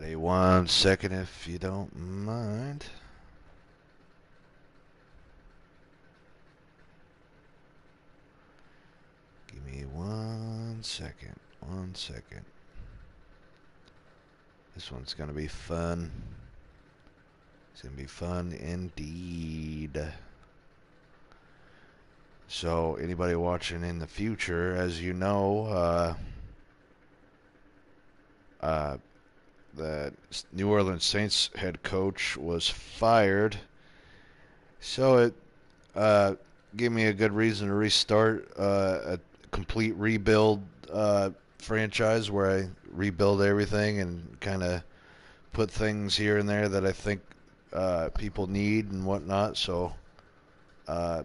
Alrighty, 1 second if you don't mind. Give me 1 second. 1 second. This one's gonna be fun. It's gonna be fun indeed. So, anybody watching in the future, as you know, the New Orleans Saints head coach was fired. So it uh, gave me a good reason to restart a complete rebuild franchise where I rebuild everything and kind of put things here and there that I think people need and whatnot. So, uh,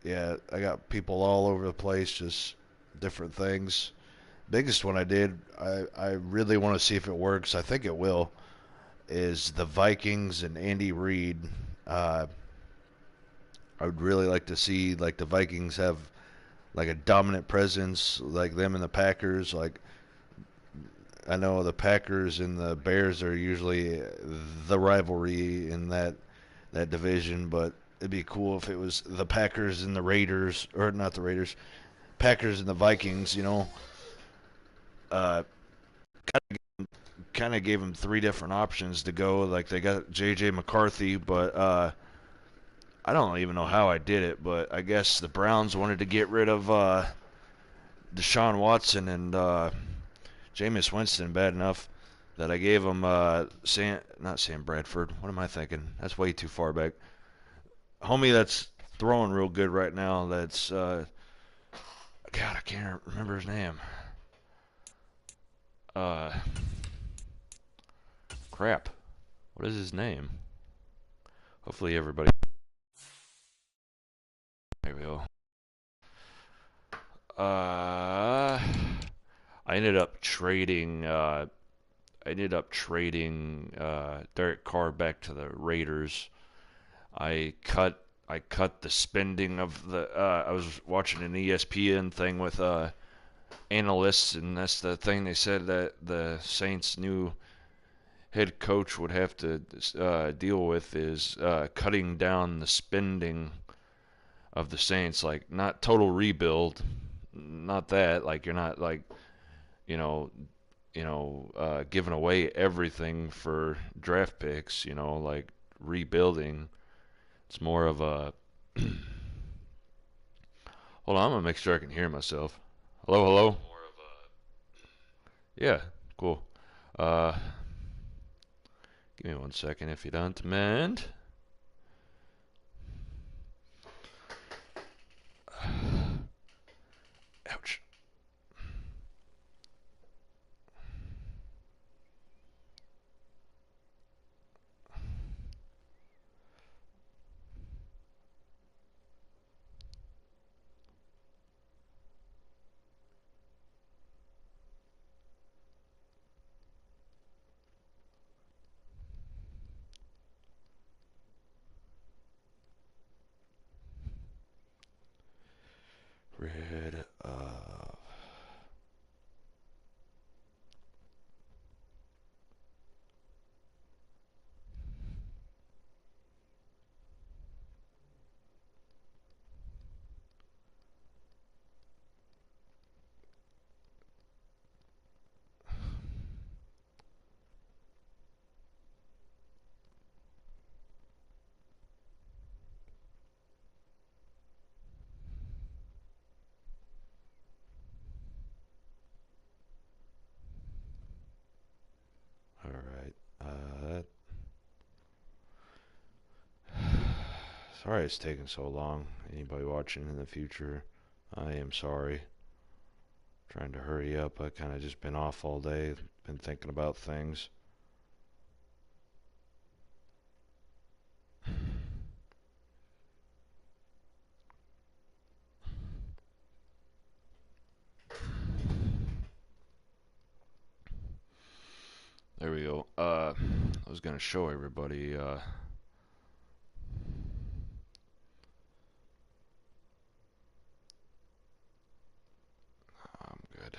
yeah, I got people all over the place, just different things. Biggest one I did, I really want to see if it works. I think it will. Is the Vikings and Andy Reid. Uh, I would really like to see like the Vikings have like a dominant presence, like them and the Packers. Like I know the Packers and the Bears are usually the rivalry in that division, but it'd be cool if it was the Packers and the Raiders, or not the Raiders, Packers and the Vikings. Uh, kind of gave them three different options to go. Like they got J.J. McCarthy, but I don't even know how I did it. But I guess the Browns wanted to get rid of Deshaun Watson and Jameis Winston bad enough that I gave him not Sam Bradford. What am I thinking? That's way too far back. Homie that's throwing real good right now. That's God, I can't remember his name. Uh, Crap. What is his name? Hopefully everybody. There we go. I ended up trading. Derek Carr back to the Raiders. I cut the spending of the. I was watching an ESPN thing with analysts, and that's the thing they said that the Saints' new head coach would have to deal with is cutting down the spending of the Saints. Like not total rebuild, not that. Like you're not like you know giving away everything for draft picks. Like rebuilding. It's more of a hold on, I'm gonna make sure I can hear myself. Hello, hello. Yeah, cool. Uh, Give me 1 second if you don't mind. Ouch. Rid of. All right. Sorry it's taking so long. Anybody watching in the future, I am sorry. Trying to hurry up. I kind of just been off all day. Been thinking about things. There we go. I was gonna show everybody. I'm good.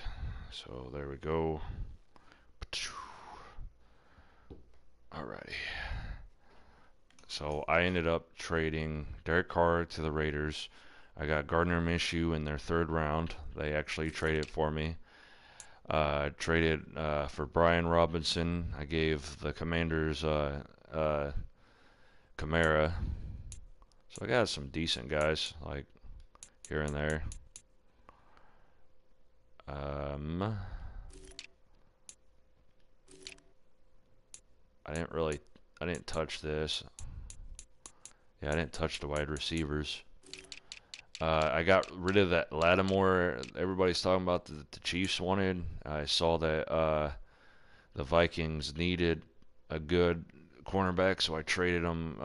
So there we go. Alrighty. So I ended up trading Derek Carr to the Raiders. I got Gardner Minshew in their third round. They actually traded for me. Traded for Brian Robinson. I gave the Commanders Kamara. So I got some decent guys like here and there. Um, I didn't touch this. Yeah, I didn't touch the wide receivers. I got rid of that Lattimore. Everybody's talking about the Chiefs wanted. I saw that the Vikings needed a good cornerback, so I traded him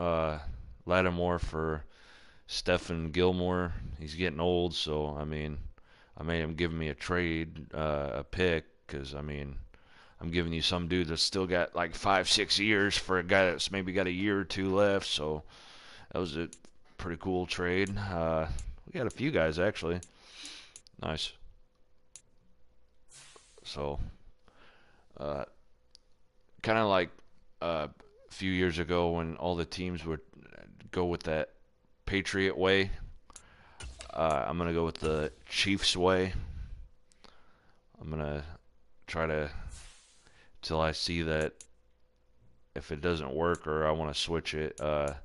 Lattimore for Stephen Gilmore. He's getting old, so I mean, I made him give me a trade, a pick, because I mean, I'm giving you some dude that's still got like 5, 6 years for a guy that's maybe got a year or two left. So that was a pretty cool trade. We got a few guys actually. Nice. So, uh, kind of like a few years ago when all the teams would go with that Patriot way. I'm gonna go with the Chiefs way. I'm gonna try to till I see that if it doesn't work or I want to switch it. We're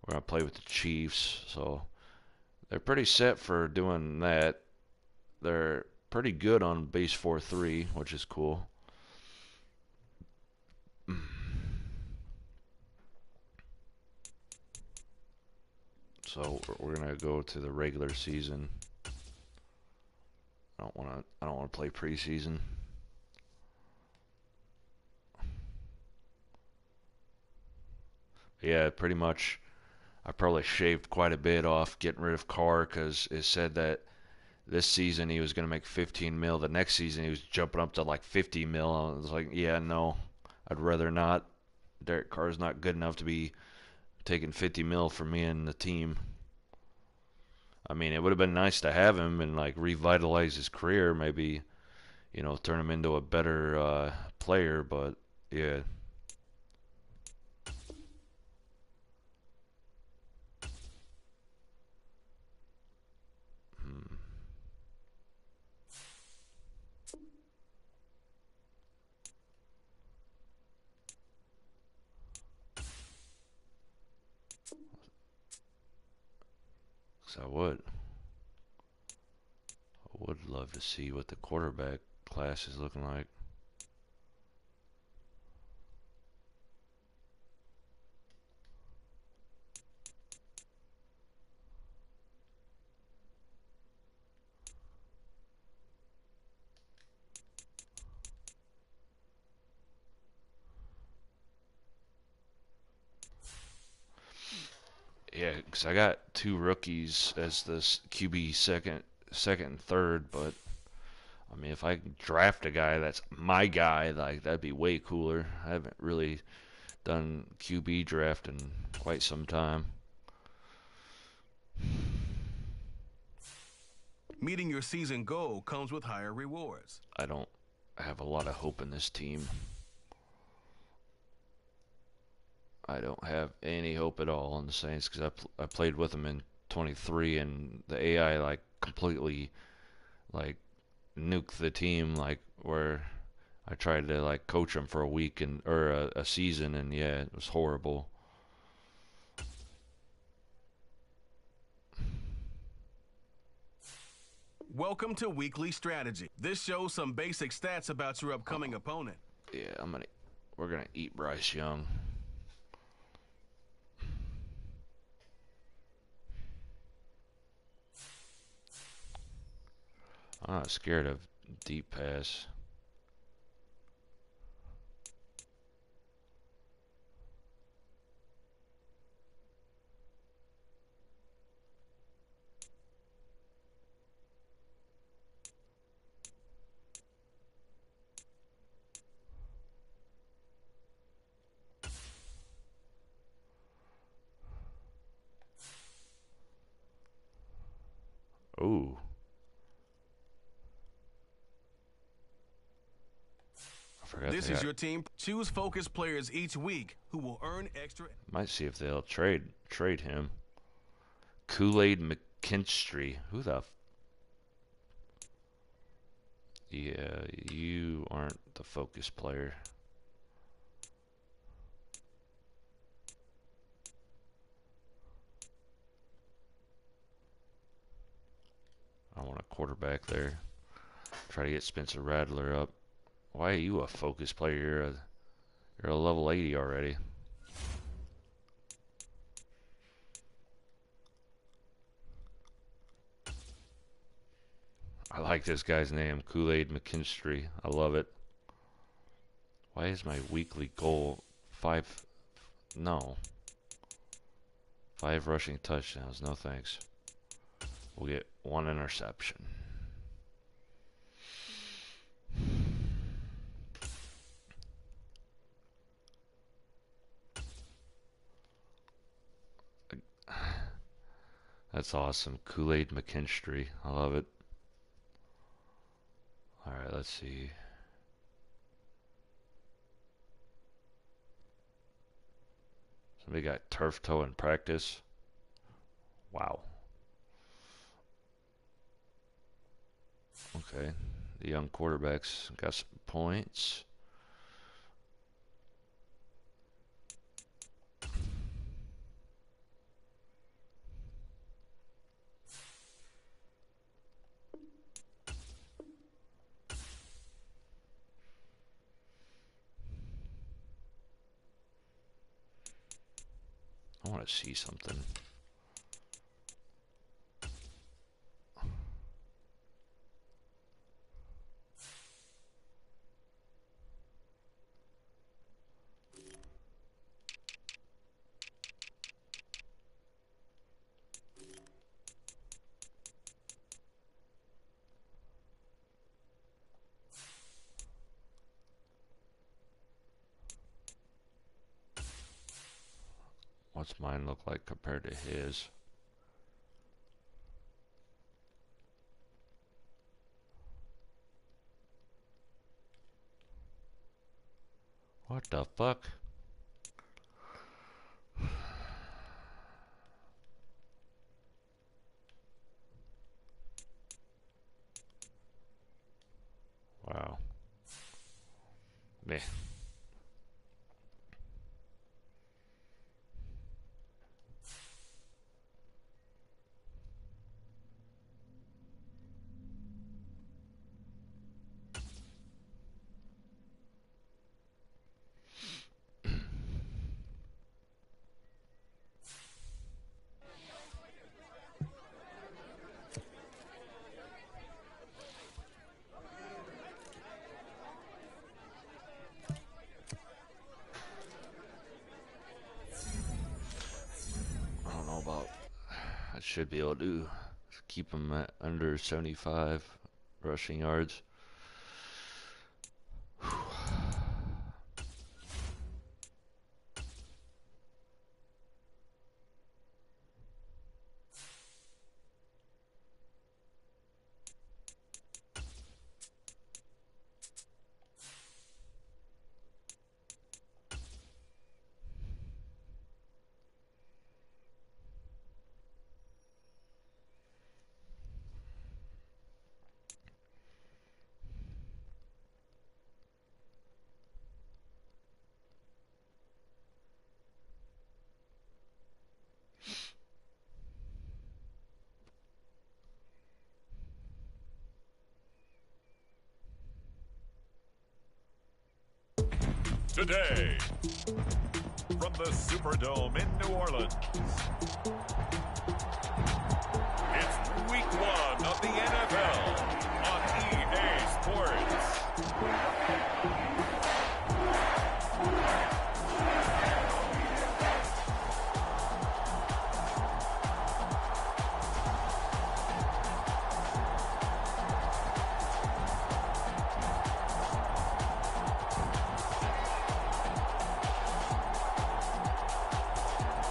gonna play with the Chiefs, so they're pretty set for doing that. They're pretty good on base 4-3, which is cool. So we're gonna go to the regular season. I don't wanna play preseason. Yeah, pretty much. I probably shaved quite a bit off getting rid of Carr because it said that this season he was gonna make 15 mil. The next season he was jumping up to like 50 mil. I was like, yeah, no, I'd rather not. Derek Carr's not good enough to be taking 50 mil from me and the team. I mean, it would have been nice to have him and like revitalize his career, maybe, turn him into a better player. But yeah, hmm. So I would love to see what the quarterback class is looking like. Yeah, because I got two rookies as the QB second and third, but I mean, if I can draft a guy that's my guy, like that'd be way cooler. I haven't really done QB draft in quite some time. Meeting your season goal comes with higher rewards. I don't have a lot of hope in this team. I don't have any hope at all in the Saints because I played with them in 23 and the AI like completely like nuked the team like where I tried to like coach them for a week and or a season and yeah it was horrible. Welcome to Weekly Strategy. This shows some basic stats about your upcoming opponent. Yeah, we're gonna eat Bryce Young. I'm not scared of deep pass. Ooh. forgot This they is got, your team. Choose focus players each week who will earn extra. might see if they'll trade him. Kool-Aid McKinstry. Who the yeah, you aren't the focus player. I want a quarterback there. Try to get Spencer Rattler up. Why are you a focus player? You're a level 80 already. I like this guy's name, Kool-Aid McKinstry. I love it. Why is my weekly goal 5? No. 5 rushing touchdowns. No thanks. We'll get 1 interception. That's awesome. Kool-Aid McKinstry. I love it. Alright, let's see. Somebody got turf toe in practice. Wow. Okay. The young quarterbacks got some points. I want to see something. What's mine look like compared to his? What the fuck? Wow. Meh. I don't know about. I should be able to keep him at under 75 rushing yards. Today, from the Superdome in New Orleans, it's week 1 of the NFL on EA Sports.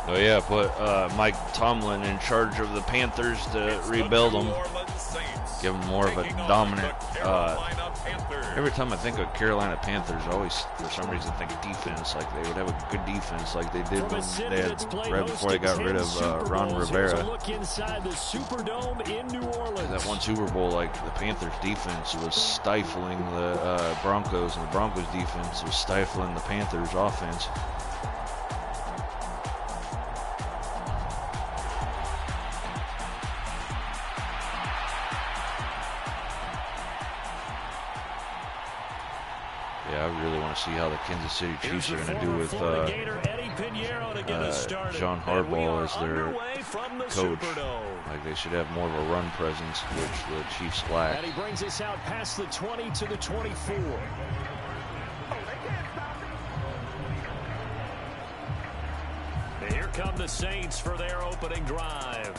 Oh yeah, put Mike Tomlin in charge of the Panthers to rebuild them. Give them more of a dominant Every time I think of Carolina Panthers, I always, for some reason, think defense. Like they would have a good defense, like they did when they had right before they got rid of Ron Rivera. Look inside the Superdome in New Orleans. That one Super Bowl, like the Panthers defense was stifling the Broncos, and the Broncos defense was stifling the Panthers offense. Yeah, I really want to see how the Kansas City Chiefs are going to do with John Harbaugh as their coach. Like they should have more of a run presence, which the Chiefs lack. And he brings us out past the 20 to the 24. Here come the Saints for their opening drive.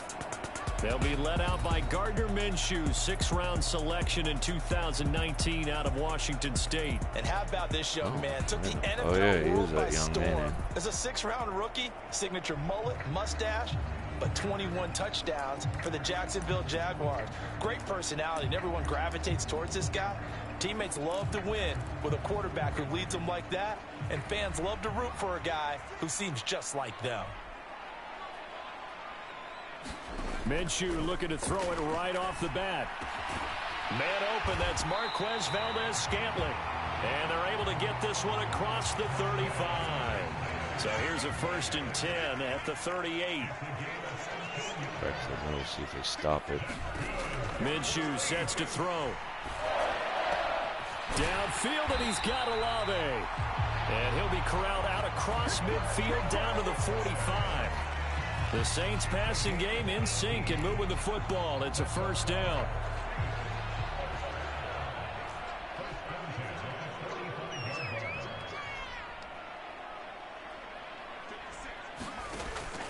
They'll be led out by Gardner Minshew, sixth-round selection in 2019 out of Washington State. And how about this young man? Took the NFL world by storm. Man. As a sixth-round rookie, signature mullet, mustache, but 21 touchdowns for the Jacksonville Jaguars. Great personality, and everyone gravitates towards this guy. Teammates love to win with a quarterback who leads them like that, and fans love to root for a guy who seems just like them. Minshew looking to throw it right off the bat. Man open, that's Marquez Valdez-Scantling. And they're able to get this one across the 35. So here's a 1st and 10 at the 38. Back to the middle, see if they stop it. Minshew sets to throw. Downfield, and he's got Olave. And he'll be corralled out across midfield down to the 45. The Saints passing game in sync and moving the football. It's a 1st down.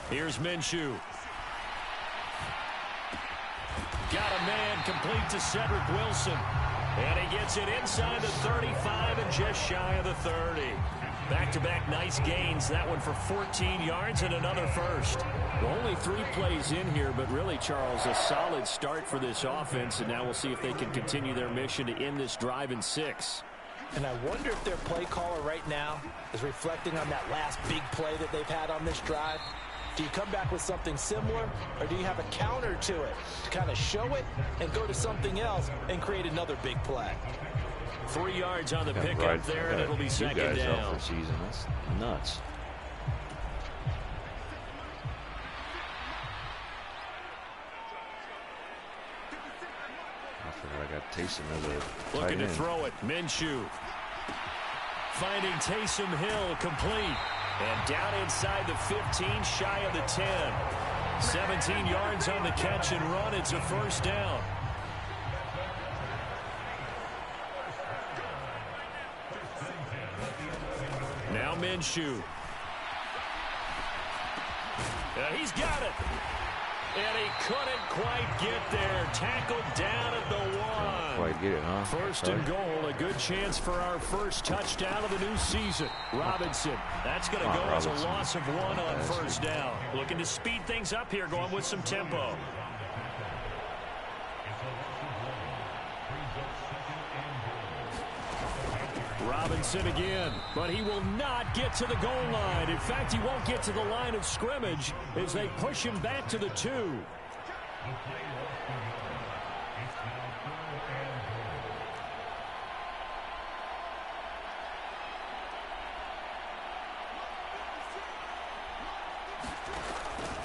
Here's Minshew. Got a man complete to Cedric Wilson. And he gets it inside the 35 and just shy of the 30. Back-to-back nice gains. That one for 14 yards and another 1st. Well, only 3 plays in here, but really, Charles, a solid start for this offense. And now we'll see if they can continue their mission to end this drive in 6. And I wonder if their play caller right now is reflecting on that last big play that they've had on this drive. Do you come back with something similar, or do you have a counter to it to kind of show it and go to something else and create another big play? 3 yards on the pickup there, and it'll be 2nd down. Out for season. That's nuts. I forgot I got Taysom as a looking tight to end. throw it. Minshew finding Taysom Hill complete. And down inside the 15, shy of the 10. 17 yards on the catch and run. It's a 1st down. Now Minshew. He's got it. And he couldn't quite get there. Tackled down at the 1. Quite get it, huh? 1st and goal. A good chance for our first touchdown of the new season. Robinson. That's going to go as a loss of 1 on 1st down. Looking to speed things up here, going with some tempo. Robinson again, but he will not get to the goal line. In fact, he won't get to the line of scrimmage as they push him back to the 2.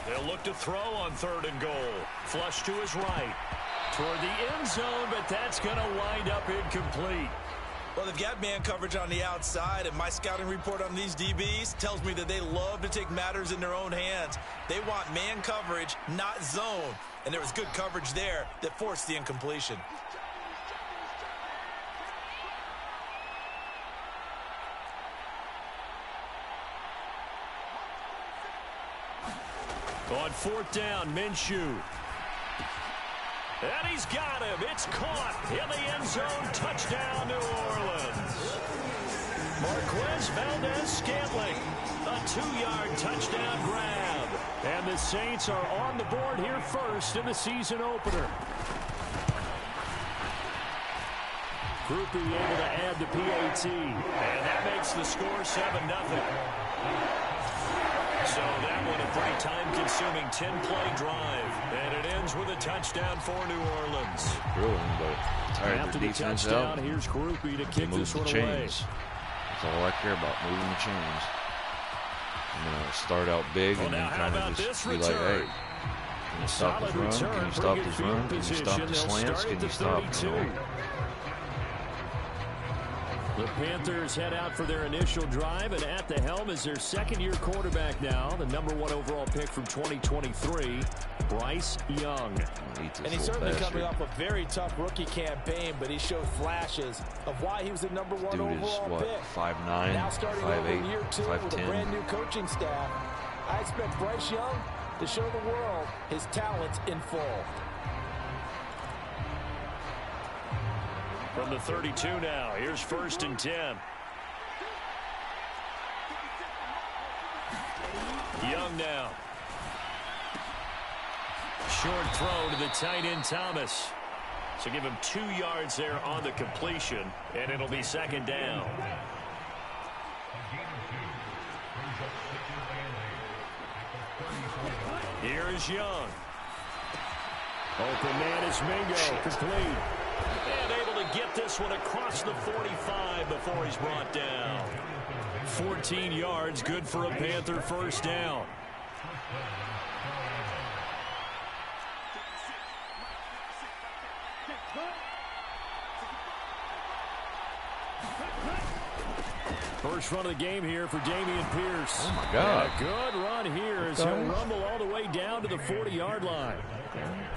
They'll look to throw on 3rd and goal. Flush to his right. Toward the end zone, but that's going to wind up incomplete. Well, they've got man coverage on the outside, and my scouting report on these DBs tells me that they love to take matters in their own hands. They want man coverage, not zone. And there was good coverage there that forced the incompletion. On 4th down, Minshew. And he's got him. It's caught in the end zone. Touchdown, New Orleans. Marquez Valdez-Scantling. A 2-yard touchdown grab. And the Saints are on the board here first in the season opener. Groupie able to add the PAT. And that makes the score 7-0. So that one a pretty time-consuming 10-play drive. And it ends with a touchdown for New Orleans. Brilliant, but tired After their the defense touchdown, out. here's Groupie to They kick move this the one away. chains. That's all I care about, moving the chains. I'm going to start out big and then kind of just be like, hey, can you stop this run? Can you stop this run? Can you stop the slants? Can you stop, you know? The Panthers head out for their initial drive, and at the helm is their second-year quarterback now, the #1 overall pick from 2023, Bryce Young. And he's certainly coming off a very tough rookie campaign, but he showed flashes of why he was the #1 overall pick. 5'9", Now starting over in 5'8", year 2 with a 5'10". brand new coaching staff, I expect Bryce Young to show the world his talents in full. From the 32 now, here's 1st and 10. Young now. Short throw to the tight end Thomas. So give him 2 yards there on the completion, and it'll be 2nd down. Here is Young. Open man is Mingo, complete. And able to get this one across the 45 before he's brought down. 14 yards, good for a Panther 1st down. First run of the game here for Dameon Pierce. Oh, my God. A good run here as he'll rumble all the way down to the 40-yard line.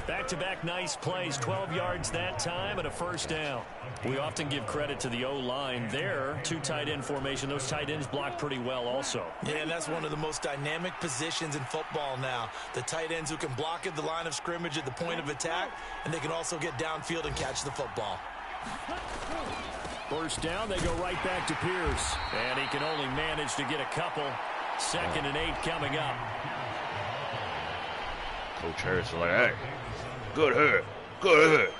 Back-to-back nice plays, 12 yards that time and a 1st down. We often give credit to the O-line there. 2 tight end formation. Those tight ends block pretty well also. Yeah, and that's one of the most dynamic positions in football now. The tight ends who can block at the line of scrimmage at the point of attack, and they can also get downfield and catch the football. 1st down, they go right back to Pierce. And he can only manage to get a couple. 2nd and 8 coming up. Coach Harris is like, hey, good hit, good hit.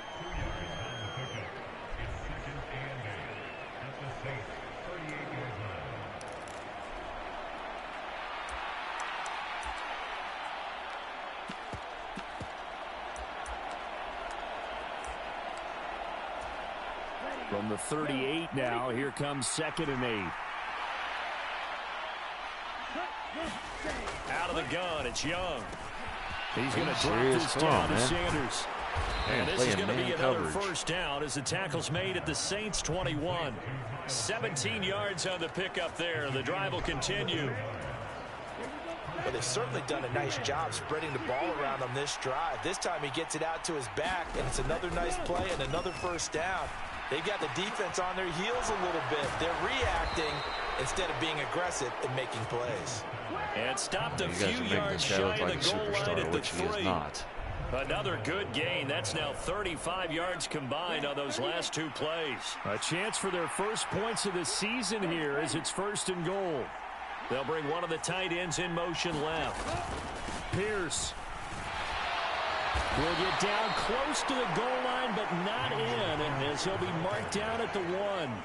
From the 38 now, here comes 2nd and 8. Out of the gun, it's Young. He's going to drop this down to Sanders. And this is going to be another 1st down as the tackle's made at the Saints 21. 17 yards on the pickup there. The drive will continue. But they've certainly done a nice job spreading the ball around on this drive. This time he gets it out to his back, and it's another nice play and another 1st down. They've got the defense on their heels a little bit. They're reacting instead of being aggressive and making plays. And stopped a few yards shy of the goal line at the 3. Not. Another good gain. That's now 35 yards combined on those last 2 plays. A chance for their first points of the season here as it's 1st and goal. They'll bring one of the tight ends in motion left. Pierce will get down close to the goal line, but not in, as he'll be marked down at the 1.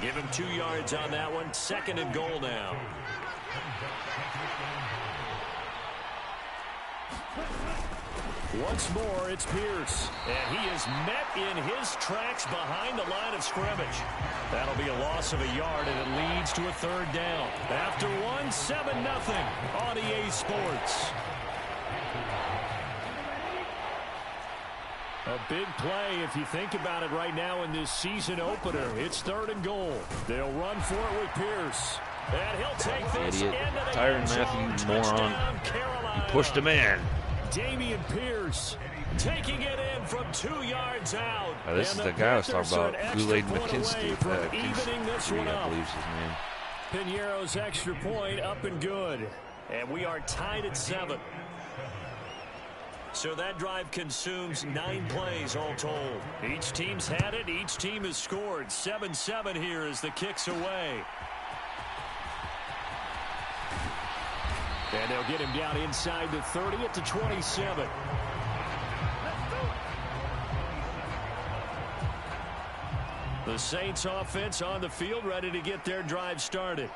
Give him 2 yards on that one. 2nd and goal now. Once more, it's Pierce. And he is met in his tracks behind the line of scrimmage. That'll be a loss of a yard, and it leads to a 3rd down. After 1, 7-0 on EA Sports. A big play if you think about it right now in this season opener. It's 3rd and goal. They'll run for it with Pierce. And he'll take this Idiot. into the Tyron end zone. Matthew, moron. Touchdown, Carolina. He pushed a man. Dameon Pierce taking it in from 2 yards out. This is the guy I was talking about, Kool-Aid McKinstry. Evening this one I up. believe his name. Piñeiro's extra point up and good. And we are tied at 7. So that drive consumes 9 plays all told. Each team's had it. Each team has scored. 7-7 here as the kick's away. And they'll get him down inside the 30 at the 27. The Saints offense on the field, ready to get their drive started.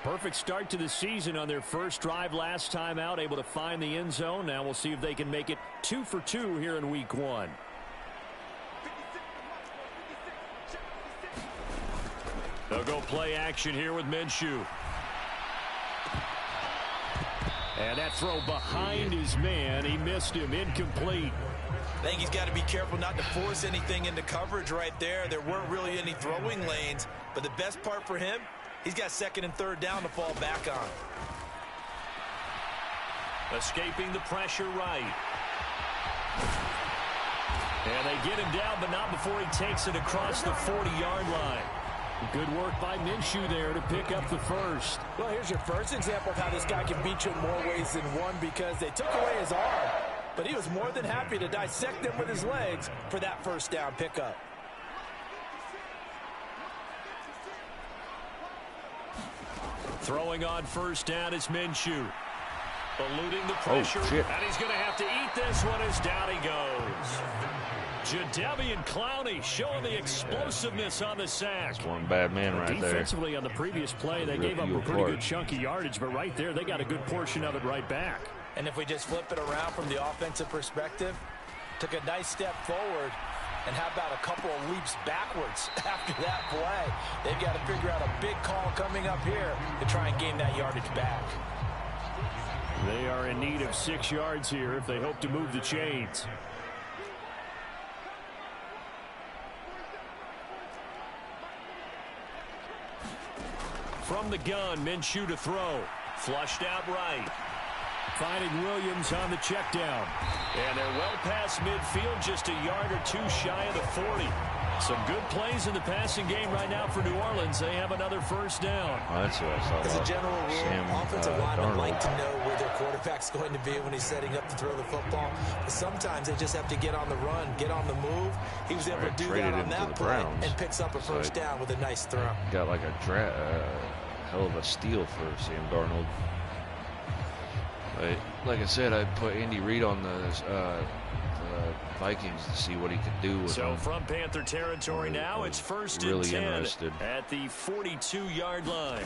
Perfect start to the season on their first drive last time out, able to find the end zone. Now we'll see if they can make it 2 for 2 here in week 1. They'll go play action here with Minshew. And that throw behind his man. He missed him. Incomplete. I think he's got to be careful not to force anything into coverage right there. There weren't really any throwing lanes, but the best part for him, he's got 2nd and 3rd down to fall back on. Escaping the pressure right. And they get him down, but not before he takes it across the 40-yard line. Good work by Minshew there to pick up the first. Well, here's your first example of how this guy can beat you in more ways than one, because they took away his arm, but he was more than happy to dissect them with his legs for that first down pickup. Throwing on first down is Minshew. Eluding the pressure. Oh, shit. And he's going to have to eat this one as down he goes. Jadeveon Clowney showing the explosiveness on the sack. That's one bad man right there. Defensively on the previous play, they gave up a pretty good chunk of yardage, but right there, they got a good portion of it right back. And if we just flip it around from the offensive perspective, took a nice step forward, and how about a couple of leaps backwards after that play? They've got to figure out a big call coming up here to try and gain that yardage back. They are in need of 6 yards here if they hope to move the chains. From the gun, Minshew to throw. Flushed out right. Finding Williams on the check down. And they're well past midfield, just a yard or 2 shy of the 40. Some good plays in the passing game right now for New Orleans. They have another first down. Oh, that's what I thought. As a general rule, offensive linemen like to know where their quarterback's going to be when he's setting up to throw the football. But sometimes they just have to get on the run, get on the move. He was able to do that on that play and picks up a first down with a nice throw. Got like a hell of a steal for Sam Darnold. Like I said, I put Andy Reid on the Vikings to see what he could do with So them. from Panther territory now, it's first and 10 at the 42-yard line.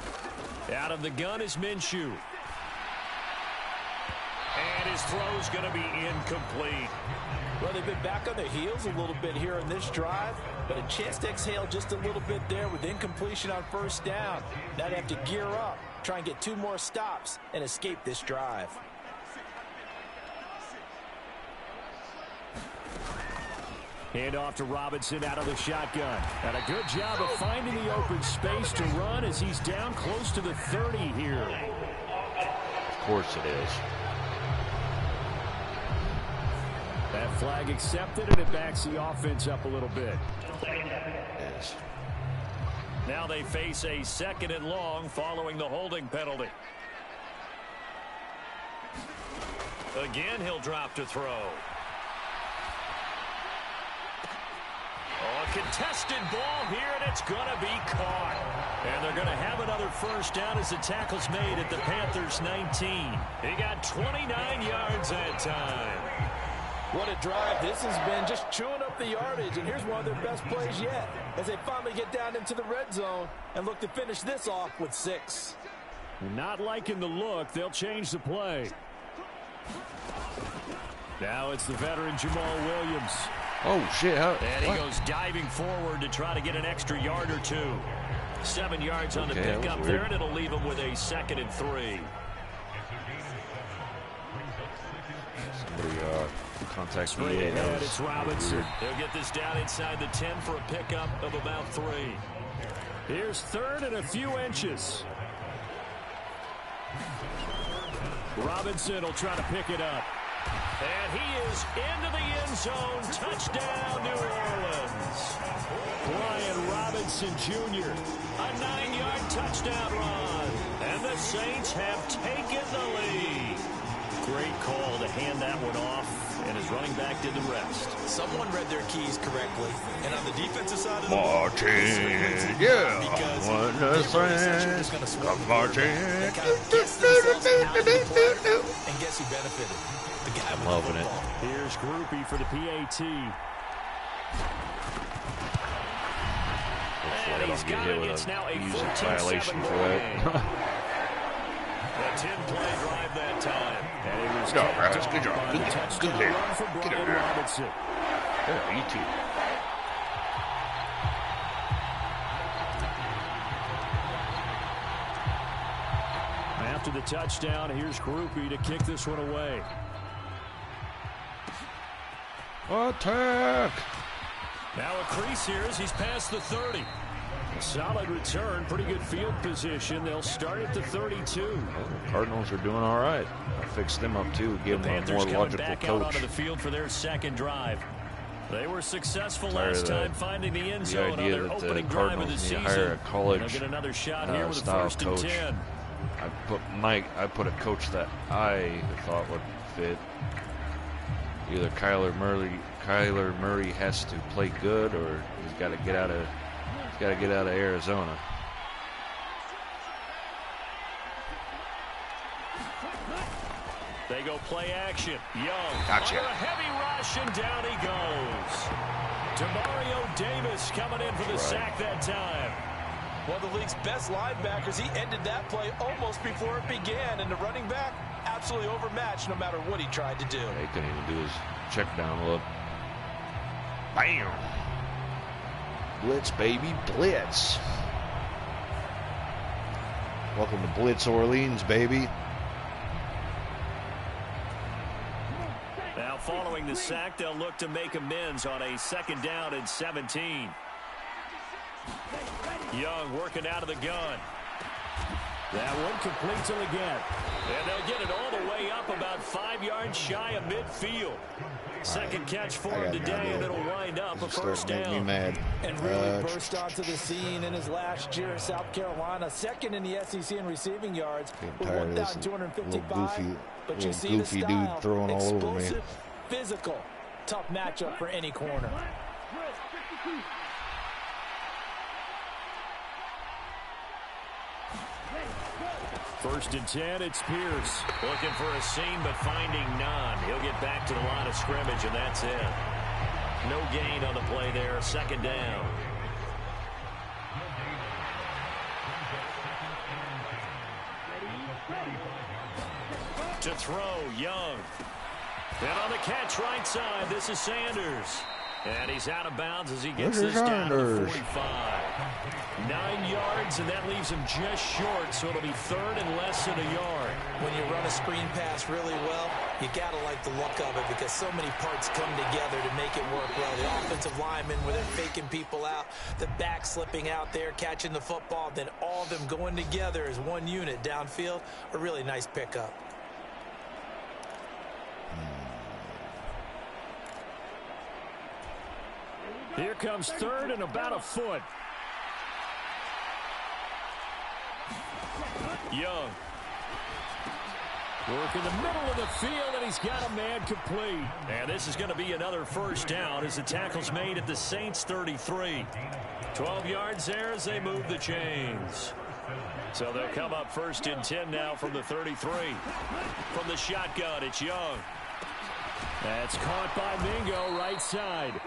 Out of the gun is Minshew. And his throw's going to be incomplete. Well, they've been back on their heels a little bit here in this drive, but a chance to exhale just a little bit there with incompletion on first down. Now they have to gear up, try and get 2 more stops, and escape this drive. Hand off to Robinson out of the shotgun. And a good job of finding the open space to run as he's down close to the 30 here. Of course it is. That flag accepted, and it backs the offense up a little bit. Yes. Now they face a 2nd and long following the holding penalty. Again, he'll drop to throw. Oh, a contested ball here, and it's going to be caught. And they're going to have another first down as the tackle's made at the Panthers' 19. He got 29 yards that time. What a drive this has been, just chewing up the yardage. And here's one of their best plays yet as they finally get down into the red zone and look to finish this off with 6. Not liking the look. They'll change the play. Now it's the veteran Jamal Williams. Oh, shit. And he goes diving forward to try to get an extra yard or 2. 7 yards on the pickup there, and it'll leave him with a 2nd and 3. Somebody contact me. It's Robinson. They'll get this down inside the 10 for a pickup of about 3. Here's 3rd and a few inches. Robinson will try to pick it up. And he is into the end zone. Touchdown, New Orleans. Brian Robinson Jr. A 9-yard touchdown run. And the Saints have taken the lead. Great call to hand that one off. And his running back did the rest. Someone read their keys correctly. And on the defensive side of the ball, yeah. Because is going to swap marching. And guess who benefited? The guy with loving it. Here's Groupie for the PAT. I he's don't get got hit it. with It's now a a music 14-7 violation for ball that. game. A 10-play drive that time. And it was Good job, capped guys. Good off job. by Good the hit. touchdown Good hit. run for Get Brian it there. Robinson. Yeah, you too. After the touchdown, here's Groupie to kick this one away. Attack! Now a crease here as he's past the 30. A solid return, pretty good field position. They'll start at the 32. Well, the Cardinals are doing all right. I fixed them up too. Give The them a Panthers more coming logical back out coach. onto the field for their second drive. They were successful Tired last of time that. finding the end The zone on idea their that the opening drive of the Cardinals need to season. hire a college, They'll get another shot here with a style 1st and coach. 10. I put a coach that I thought would fit. Either Kyler Murray has to play good, or he's got to get out of Arizona. They go play action. Young. Gotcha. On a heavy rush, and down he goes. Demario Davis coming in for the sack that time. One of the league's best linebackers. He ended that play almost before it began. And the running back, absolutely overmatched no matter what he tried to do. He couldn't even do his check down look. Bam! Blitz, baby, blitz. Welcome to Blitz Orleans, baby. Now following the sack, they'll look to make amends on a 2nd down and 17. Young working out of the gun. That one complete to Leggett. And they'll get it all the way up about 5 yards shy of midfield. Second catch for him today, and it'll wind up a first Make me down. mad. And really burst onto the scene in his last year in South Carolina. 2nd in the SEC in receiving yards with Tired of this 1,255. But you see the goofy dude style, throwing all over me. explosive, physical, tough matchup for any corner. First and 10, it's Pierce. Looking for a seam, but finding none. He'll get back to the line of scrimmage, and that's it. No gain on the play there. 2nd down. To throw, Young. And on the catch, right side, this is Sanders. And he's out of bounds as he gets this down to the 45. 9 yards, and that leaves him just short, so it'll be 3rd and less than a yard. When you run a screen pass really well, you got to like the look of it because so many parts come together to make it work well. The offensive linemen, where they're faking people out, the back slipping out there, catching the football, then all of them going together as one unit downfield, a really nice pickup. Here comes 3rd and about a foot. Young. Work in the middle of the field, and he's got a man complete. And this is going to be another first down as the tackle's made at the Saints' 33. 12 yards there as they move the chains. So they'll come up 1st and 10 now from the 33. From the shotgun, it's Young. That's caught by Mingo, right side.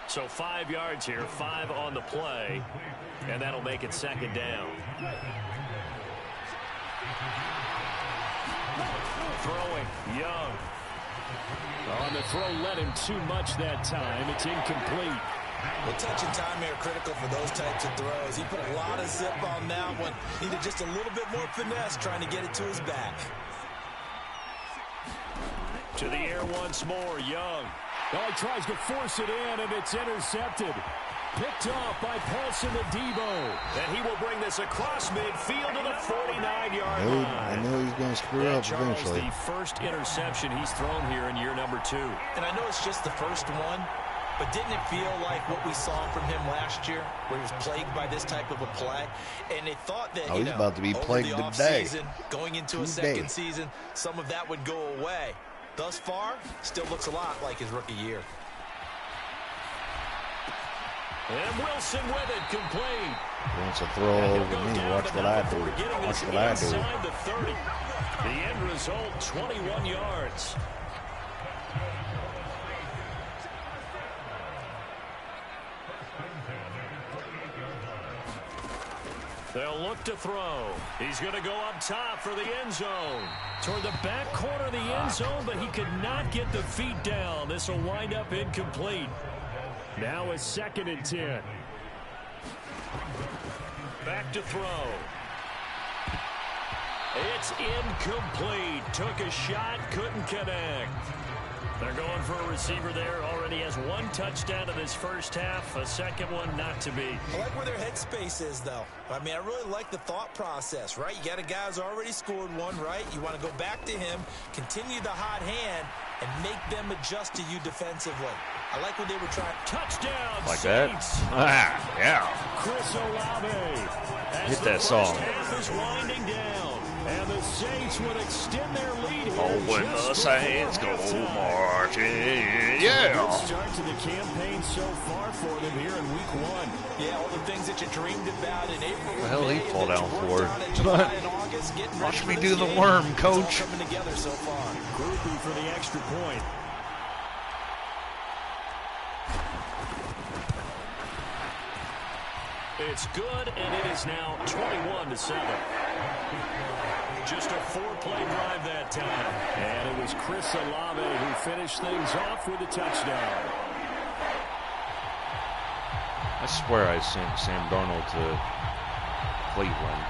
So 5 yards here, 5 on the play, and that'll make it 2nd down. Throwing, Young. On the throw, led him too much that time. It's incomplete. Well, touch and time here critical for those types of throws. He put a lot of zip on that one. Needed just a little bit more finesse trying to get it to his back. To the air once more, Young. Oh, he tries to force it in, and it's intercepted. Picked off by Paulson Adebo. And he will bring this across midfield to the 49-yard line. I know he's going to screw up Charles, eventually. the first interception he's thrown here in year number 2. And I know it's just the first one, but didn't it feel like what we saw from him last year, where he was plagued by this type of a play? And they thought that, he's about to be plagued over the today. offseason, going into a second season, some of that would go away. Thus far, still looks a lot like his rookie year. And Wilson with it, complete. He wants to throw all over me. Watch what I do. Watch what I do. Inside the 30. The end result, 21 yards. They'll look to throw. He's going to go up top for the end zone. Toward the back corner of the end zone, but he could not get the feet down. This will wind up incomplete. Now it's 2nd and 10. Back to throw. It's incomplete. Took a shot, couldn't connect. They're going for a receiver there. Already has 1 touchdown in this first half. A second one not to be. I like where their headspace is, though. I mean, I really like the thought process, right? You got a guy who's already scored 1, right? You want to go back to him, continue the hot hand, and make them adjust to you defensively. I like what they were trying. Touchdown, Like Saints. that? Yeah. Chris Olave. Hit that song. Half is winding down. And the Saints would extend their lead here. Oh, when the Saints go marching. Yeah. Good start to the campaign so far for them here in week 1. Yeah, all the things that you dreamed about in April. The hell he fall down for? Watch me do the game. worm, It's all coach. coming together so far. Groupie for the extra point. It's good, and it is now 21-7. Just a 4-play drive that time. And it was Chris Olave who finished things off with a touchdown. I swear I sent Sam Darnold to Cleveland.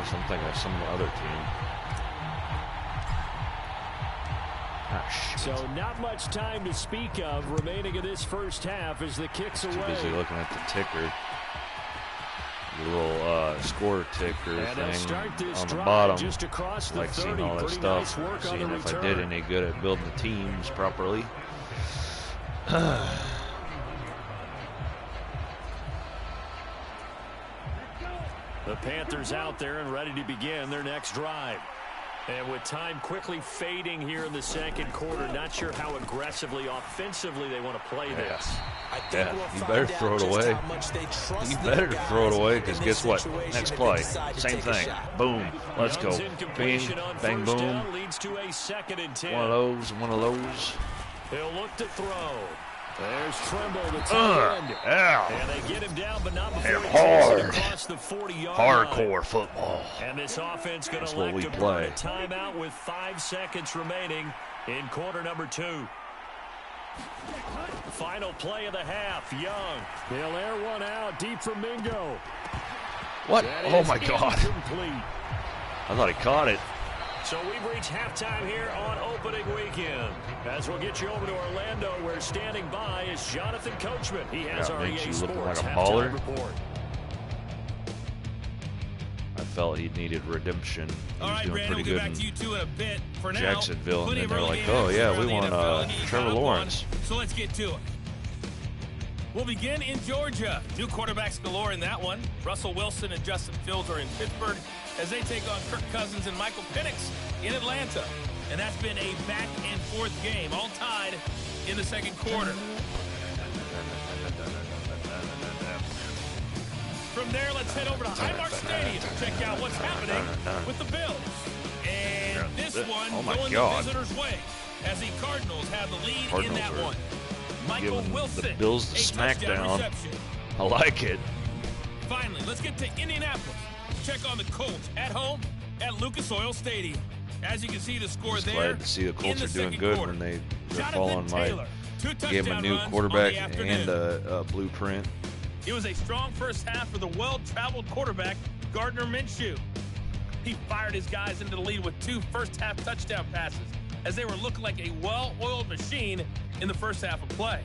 Or something of some other team. Ah, shit. So not much time to speak of remaining in this first half as the kicks Too away. busy looking at the ticker. The little score ticker And they'll thing start this on the drive bottom. just across the Like 30. seeing all that Pretty stuff, nice work on seeing the if I return. did any good at building the teams properly. The Panthers out there and ready to begin their next drive. And with time quickly fading here in the second quarter, not sure how aggressively, offensively they want to play this. I think Yeah, we'll you find better out throw it just away. how much they trust You their better guys throw it away, because in guess this what? situation Next if they play, decide to same take a thing. shot. Boom. Let's go. Young's Bing, incompletion on bang, first boom. down leads to a 2nd and 10. One of those, one of those. He'll look to throw. There's Trimble, the tight end. Yeah. And they get him down, but not before And he takes it hard. across the 40-yard line. Hardcore football. And this offense going That's to what elect we to burn play. a timeout with 5 seconds remaining in quarter number 2. Final play of the half. Young. He'll air one out deep from Mingo. What? That Oh, is my God. incomplete. I thought he caught it. So we've reached halftime here on opening weekend. As we'll get you over to Orlando, where standing by is Jonathan Coachman. He has Yeah, our makes EA you look Sports like a halftime baller. report. I felt he needed redemption. He All was right, doing Brandon, pretty we'll good get back to you two in a bit. For now, Jacksonville, and plenty then of they're early like, game oh, action yeah, around we the want NFL. I need you Trevor caught up on. Lawrence. So let's get to it. We'll begin in Georgia. New quarterbacks galore in that one. Russell Wilson and Justin Fields are in Pittsburgh as they take on Kirk Cousins and Michael Penix in Atlanta. And that's been a back-and-forth game, all tied in the second quarter. From there, let's head over to Highmark Stadium to check out what's happening with the Bills. And this one Oh my going God. the visitors' way as the Cardinals have the lead in Cardinals that are one. Michael giving the Wilson, Bills the a touchdown smackdown. reception. I like it. Finally, let's get to Indianapolis. Check on the Colts at home at Lucas Oil Stadium. As you can see, the score Just there. glad to see the in Colts the are doing second good quarter. when they're Jonathan following Taylor, my 2 gave him a touchdown new runs on quarterback the afternoon. and a blueprint. It was a strong first half for the well-traveled quarterback, Gardner Minshew. He fired his guys into the lead with 2 first-half touchdown passes as they were looking like a well-oiled machine in the first half of play.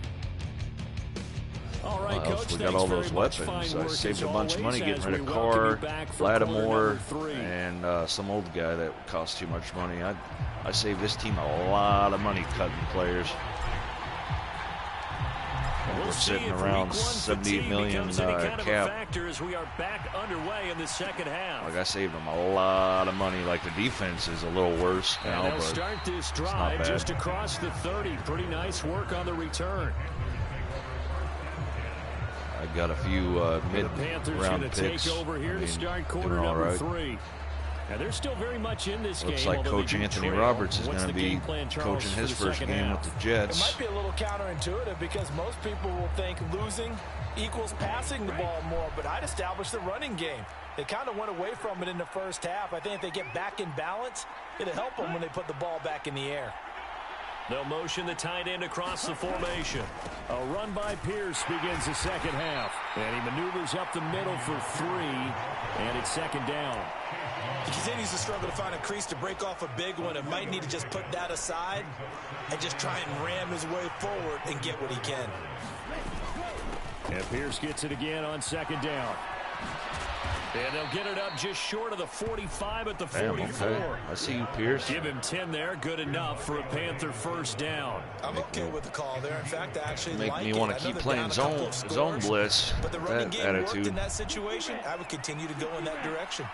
All right, Well, Coach, we thanks got all very those much. weapons. Fine I work saved as a bunch of money always getting as rid of we welcome Carr, you back for quarter Lattimore, number 3. and some old guy that cost too much money. I saved this team a lot of money cutting players. We'll We're see sitting if around week 1 $78 fatigue million becomes any kind of a cap. factor as we are back underway in the second half. Like I saved them a lot of money. Like the defense is a little worse And now, they'll but start this not drive bad. just across the 30. Pretty nice work on the return. I got a few The Panthers going mid-round to picks. take over here I to mean, start doing quarter all number right. 3. And they're still very much in this Looks game. like although Coach they do Anthony trail. Roberts is What's going to the be game plan, Charles, coaching for his the first second game half? with the It Jets. might be a little counterintuitive because most people will think losing equals passing the ball more, but I'd establish the running game. They kind of went away from it in the first half. I think if they get back in balance, it'll help them when they put the ball back in the air. They'll motion the tight end across the formation. A run by Pierce begins the second half. And he maneuvers up the middle for 3, and it's second down. He continues to struggle to find a crease to break off a big one and might need to just put that aside and just try and ram his way forward and get what he can. And Pierce gets it again on second down. And they'll get it up just short of the 45 at the 44. Okay. I see you, Pierce. Give him 10 there. Good enough for a Panther first down. I'm okay with the call there. In fact, I actually Make like me it. want I to know keep they're playing down a couple of zone scores, blitz. but the running That game worked attitude. in that situation. I would continue to go in that direction.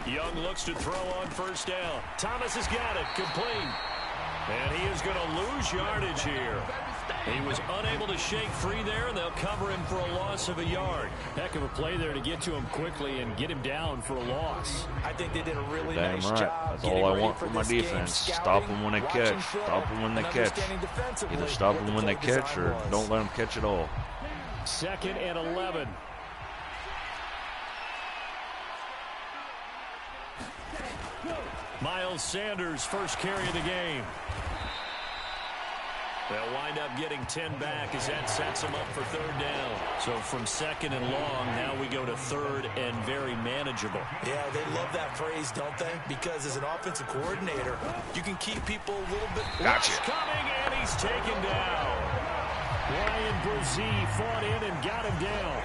Young looks to throw on first down. Thomas has got it. Complete. And he is going to lose yardage here. He was unable to shake free there, and they'll cover him for a loss of a yard. Heck of a play there to get to him quickly and get him down for a loss. I think they did a really Damn nice right. job. That's getting all I ready want for from my this game, defense. scouting, Stop them when they watching catch. film, Stop them when they and catch. understanding defensively Either stop what them the when they play catch or design was. don't let them catch at all. 2nd and 11. Miles Sanders, first carry of the game. They'll wind up getting 10 back as that sets them up for third down. So from 2nd and long, now we go to 3rd and very manageable. Yeah, they love that phrase, don't they? Because as an offensive coordinator, you can keep people a little bit... Gotcha. Coming, and he's taken down. Ryan Brzee fought in and got him down.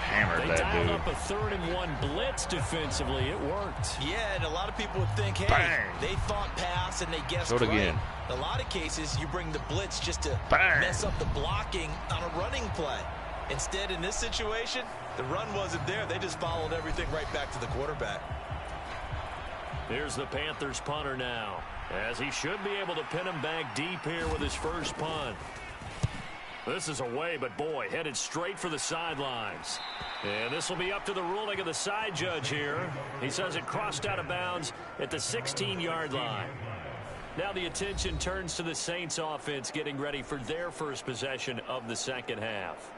Hammered They that dialed dude. up a 3rd and 1 blitz defensively. It worked. Yeah, and a lot of people would think, hey, Bang. they thought pass and they guessed Show it right. again. In a lot of cases, you bring the blitz just to Bang. mess up the blocking on a running play. Instead, in this situation, the run wasn't there. They just followed everything right back to the quarterback. Here's the Panthers punter now, as he should be able to pin him back deep here with his first punt. This is away, but boy, headed straight for the sidelines. And this will be up to the ruling of the side judge here. He says it crossed out of bounds at the 16-yard line. Now the attention turns to the Saints offense getting ready for their first possession of the second half.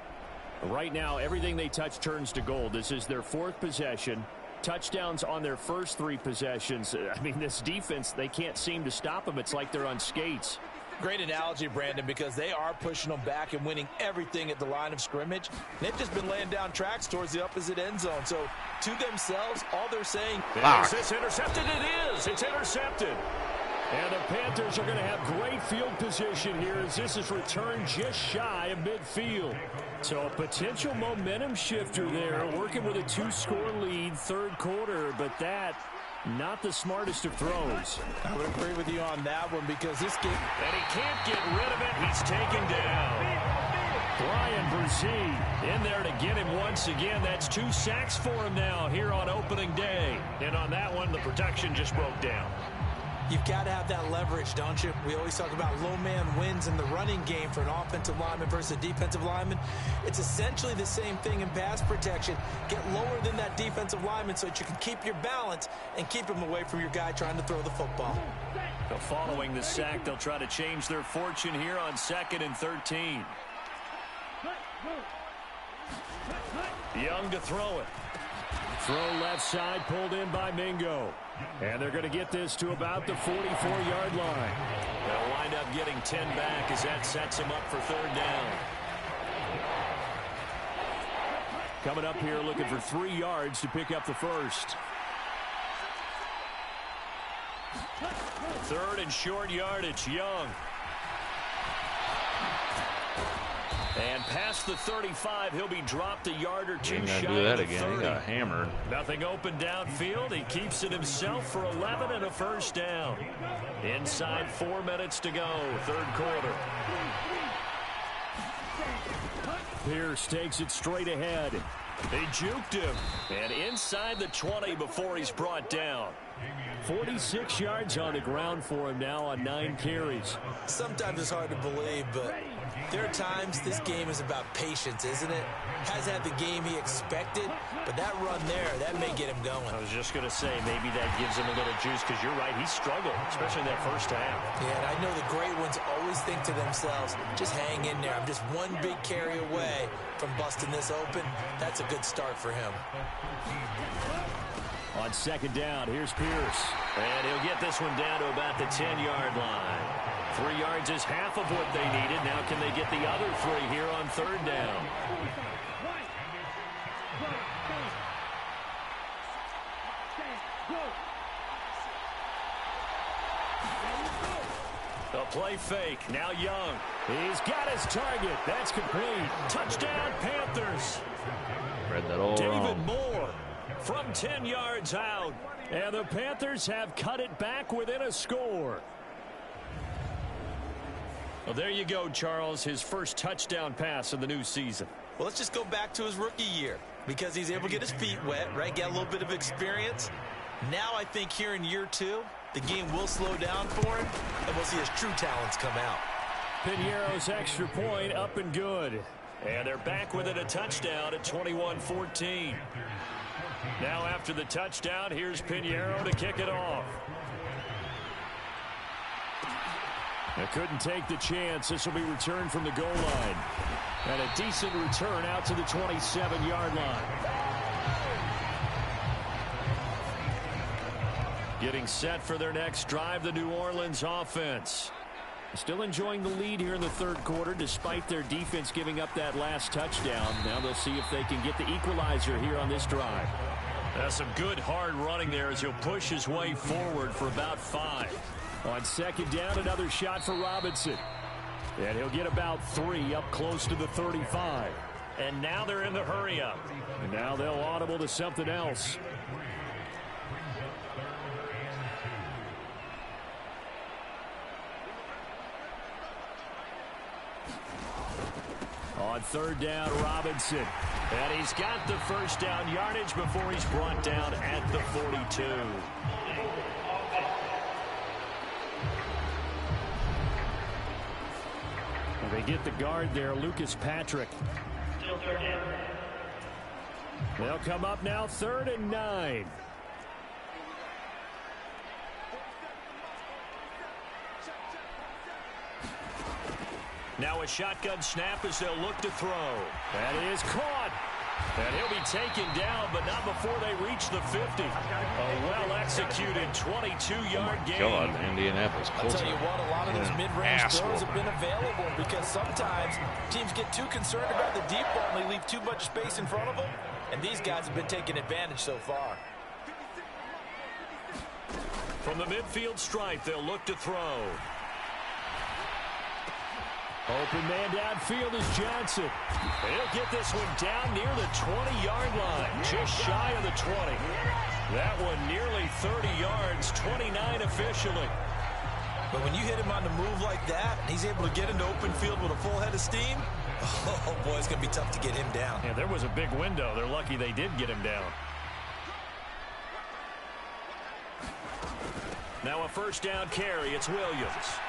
Right now, everything they touch turns to gold. This is their 4th possession. Touchdowns on their first 3 possessions. I mean, this defense, they can't seem to stop them. It's like they're on skates. Great analogy, Brandon, because they are pushing them back and winning everything at the line of scrimmage. They've just been laying down tracks towards the opposite end zone. So, to themselves, all they're saying... Is this intercepted? It is. It's intercepted. And the Panthers are going to have great field position here as this is returned just shy of midfield. So a potential momentum shifter there, working with a 2-score lead, 3rd quarter, but that... not the smartest of throws. I would agree with you on that one because this game... And he can't get rid of it. He's taken down. Ryan Brzee in there to get him once again. That's 2 sacks for him now here on opening day. And on that one, the protection just broke down. You've got to have that leverage, don't you? We always talk about low man wins in the running game for an offensive lineman versus a defensive lineman. It's essentially the same thing in pass protection. Get lower than that defensive lineman so that you can keep your balance and keep him away from your guy trying to throw the football. So following the sack, they'll try to change their fortune here on 2nd and 13. Young to throw it. Throw left side, pulled in by Mingo. And they're going to get this to about the 44-yard line. They'll wind up getting 10 back as that sets them up for 3rd down. Coming up here looking for 3 yards to pick up the first. 3rd and short yardage, Young. And past the 35, he'll be dropped a yard or 2 He ain't shy gonna do that of the again. 30. He got hammered. Nothing open downfield. He keeps it himself for 11 and a first down. Inside 4 minutes to go, 3rd quarter. Pierce takes it straight ahead. They juked him. And inside the 20 before he's brought down. 46 yards on the ground for him now on 9 carries. Sometimes it's hard to believe, but There are times this game is about patience, isn't it? Hasn't had the game he expected, but that run there, that may get him going. I was just going to say, maybe that gives him a little juice, because you're right, he struggled, especially in that first half. Yeah, and I know the great ones always think to themselves, just hang in there. I'm just one big carry away from busting this open. That's a good start for him. On second down, here's Pierce. And he'll get this one down to about the 10-yard line. 3 yards is half of what they needed. Now can they get the other 3 here on third down? The play fake. Now Young. He's got his target. That's complete. Touchdown, Panthers. Read that all David wrong. Moore from 10 yards out. And the Panthers have cut it back within a score. Well, there you go, Charles. His first touchdown pass of the new season. Well, let's just go back to his rookie year because he's able to get his feet wet, right? Get a little bit of experience. Now I think here in year 2, the game will slow down for him, and we'll see his true talents come out. Piñeiro's extra point up and good. And they're back within a touchdown at 21-14. Now after the touchdown, here's Piñeiro to kick it off. They couldn't take the chance. This will be returned from the goal line. And a decent return out to the 27-yard line. Getting set for their next drive, the New Orleans offense. Still enjoying the lead here in the third quarter despite their defense giving up that last touchdown. Now they'll see if they can get the equalizer here on this drive. That's some good hard running there as he'll push his way forward for about 5. On second down, another shot for Robinson. And he'll get about 3 up close to the 35. And now they're in the hurry up. And now they'll audible to something else. On third down, Robinson. And he's got the first down yardage before he's brought down at the 42. And they get the guard there, Lucas Patrick. They'll come up now, 3rd and 9. Now a shotgun snap as they'll look to throw. That is caught. And he'll be taken down, but not before they reach the 50. A well-executed 22-yard gain. God, Indianapolis. I'll tell you what, a lot of those mid-range throws have been available because sometimes teams get too concerned about the deep ball and they leave too much space in front of them. And these guys have been taking advantage so far. From the midfield stripe, they'll look to throw. Open man downfield is Johnson. He'll get this one down near the 20-yard line, just shy of the 20. That one nearly 30 yards, 29 officially. But when you hit him on the move like that, and he's able to get into open field with a full head of steam, oh boy, it's going to be tough to get him down. Yeah, there was a big window. They're lucky they did get him down. Now a first down carry. It's Williams.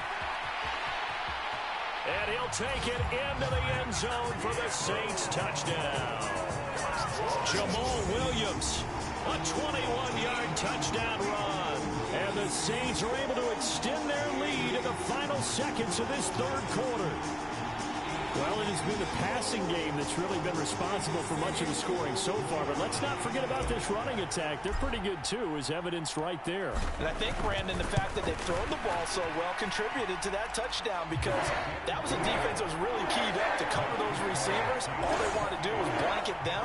And he'll take it into the end zone for the Saints touchdown. Jamal Williams, a 21-yard touchdown run. And the Saints are able to extend their lead in the final seconds of this third quarter. Well, it has been the passing game that's really been responsible for much of the scoring so far. But let's not forget about this running attack. They're pretty good, too, as evidenced right there. And I think, Brandon, the fact that they've thrown the ball so well contributed to that touchdown because that was a defense that was really keyed up to cover those receivers. All they wanted to do was blanket them.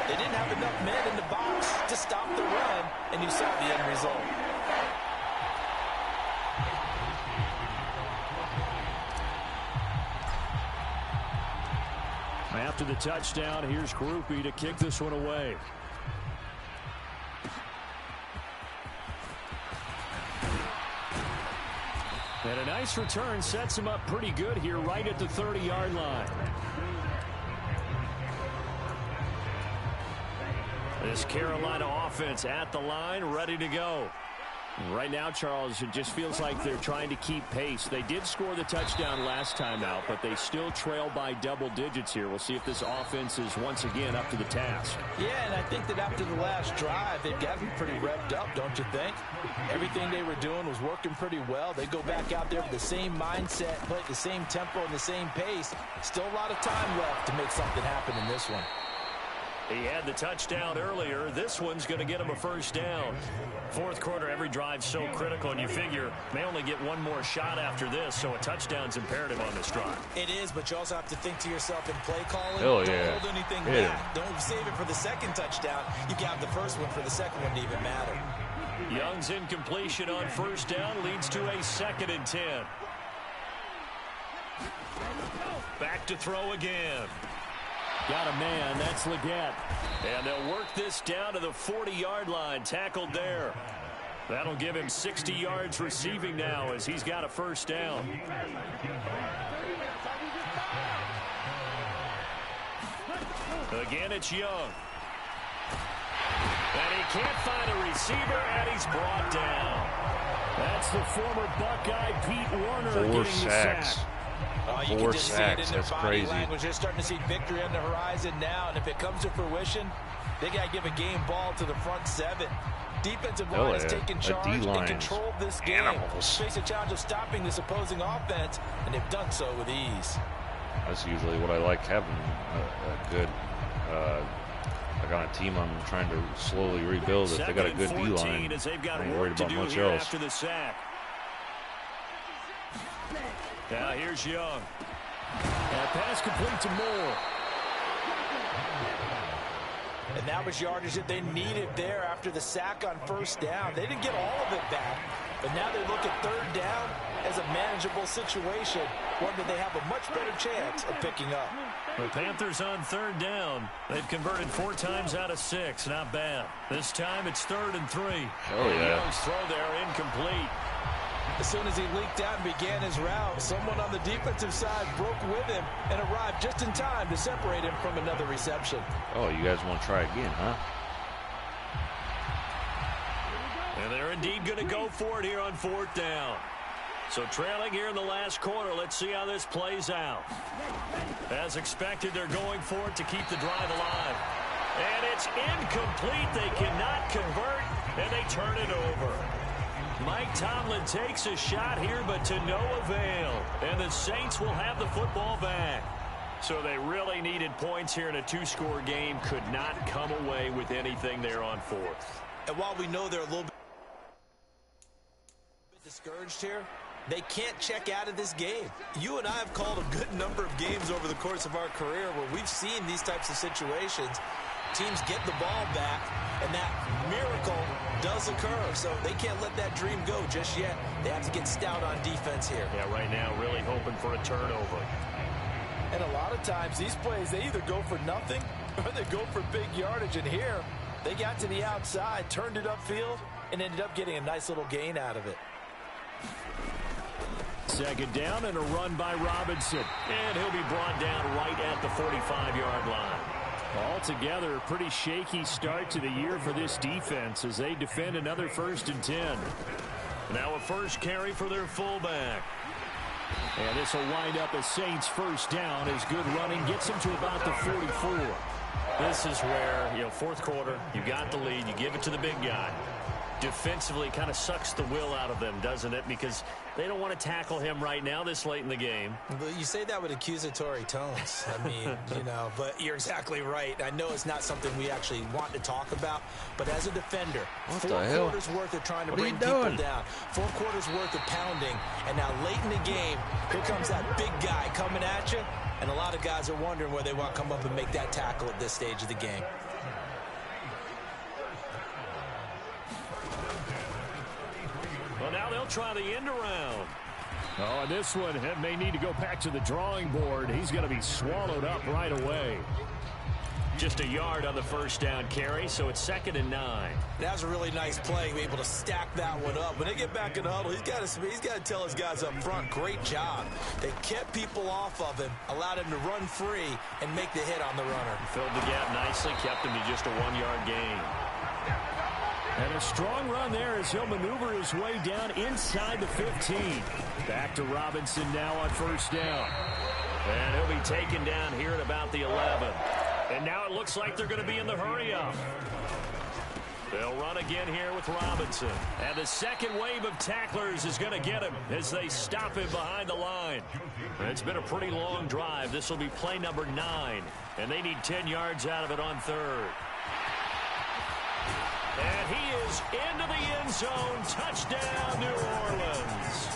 They didn't have enough men in the box to stop the run, and you saw the end result. After the touchdown, here's Groupie to kick this one away. And a nice return sets him up pretty good here right at the 30-yard line. This Carolina offense at the line, ready to go. Right now, Charles, it just feels like they're trying to keep pace. They did score the touchdown last time out, but they still trail by double digits here. We'll see if this offense is once again up to the task. Yeah, and I think that after the last drive, they've gotten pretty revved up, don't you think? Everything they were doing was working pretty well. They go back out there with the same mindset, play at the same tempo and the same pace. Still a lot of time left to make something happen in this one. He had the touchdown earlier. This one's going to get him a first down. Fourth quarter, every drive's so critical, and you figure may only get one more shot after this, so a touchdown's imperative on this drive. It is, but you also have to think to yourself in play calling. Hell Don't yeah. hold anything Hit back. Don't save it for the second touchdown. You can have the first one for the second one to even matter. Young's incompletion on first down leads to a 2nd and 10. Back to throw again. Got a man, that's Leggett. And they'll work this down to the 40-yard line, tackled there. That'll give him 60 yards receiving now as he's got a first down. Again, it's Young. And he can't find a receiver, and he's brought down. That's the former Buckeye Pete Warner 4 getting sacks. the sack. You 4 can just see it sacks. in their That's body crazy. language. They're starting to see victory on the horizon now, and if it comes to fruition, they got to give a game ball to the front 7. Defensive line has taken charge and D-line's controlled this game. animals. Face a challenge of stopping this opposing offense, and they've done so with ease. That's usually what I like, having a good, like on a team I'm trying to slowly rebuild. If they got a good D-line, I ain't worried about much else. After the sack. Now here's Young. And pass complete to Moore. And that was yardage that they needed there after the sack on first down. They didn't get all of it back, but now they look at third down as a manageable situation, one that they have a much better chance of picking up. The Panthers on third down. They've converted 4 times out of 6. Not bad. This time it's 3rd and 3. Oh, yeah. Young's throw there incomplete. As soon as he leaked out and began his route, someone on the defensive side broke with him and arrived just in time to separate him from another reception. Oh, you guys want to try again, huh? And they're indeed going to go for it here on 4th down. So trailing here in the last quarter, let's see how this plays out. As expected, they're going for it to keep the drive alive. And it's incomplete. They cannot convert, and they turn it over. Mike Tomlin takes a shot here, but to no avail. And the Saints will have the football back. So they really needed points here in a 2-score game. Could not come away with anything there on 4th. And while we know they're a little bit discouraged here, they can't check out of this game. You and I have called a good number of games over the course of our career where we've seen these types of situations. Teams get the ball back, and that miracle does occur. So they can't let that dream go just yet. They have to get stout on defense here. Yeah, right now really hoping for a turnover. And a lot of times these plays, they either go for nothing or they go for big yardage. And here, they got to the outside, turned it upfield, and ended up getting a nice little gain out of it. 2nd down and a run by Robinson. And he'll be brought down right at the 45-yard line. Altogether, a pretty shaky start to the year for this defense as they defend another 1st and 10. Now a first carry for their fullback. And this will wind up as Saints first down as good running gets them to about the 44. This is where, 4th quarter, you got the lead, you give it to the big guy. Defensively kind of sucks the will out of them, doesn't it? Because they don't want to tackle him right now this late in the game. But you say that with accusatory tones. I mean, but you're exactly right. I know it's not something we actually want to talk about, but as a defender, What 4 the hell? quarters worth of trying to What are bring you people doing? down, 4 quarters worth of pounding, and now late in the game, here comes that big guy coming at you, and a lot of guys are wondering where they want to come up and make that tackle at this stage of the game. Well, now they'll try the end around. Oh, and this one may need to go back to the drawing board. He's going to be swallowed up right away. Just a yard on the first down carry, so it's 2nd and 9. That was a really nice play, able to stack that one up. When they get back in the huddle, he's got to tell his guys up front, great job. They kept people off of him, allowed him to run free and make the hit on the runner. Filled the gap nicely, kept him to just a 1-yard gain. And a strong run there as he'll maneuver his way down inside the 15. Back to Robinson now on first down. And he'll be taken down here at about the 11. And now it looks like they're going to be in the hurry-up. They'll run again here with Robinson. And the second wave of tacklers is going to get him as they stop him behind the line. It's been a pretty long drive. This will be play number 9. And they need 10 yards out of it on third. And he is into the end zone. Touchdown, New Orleans.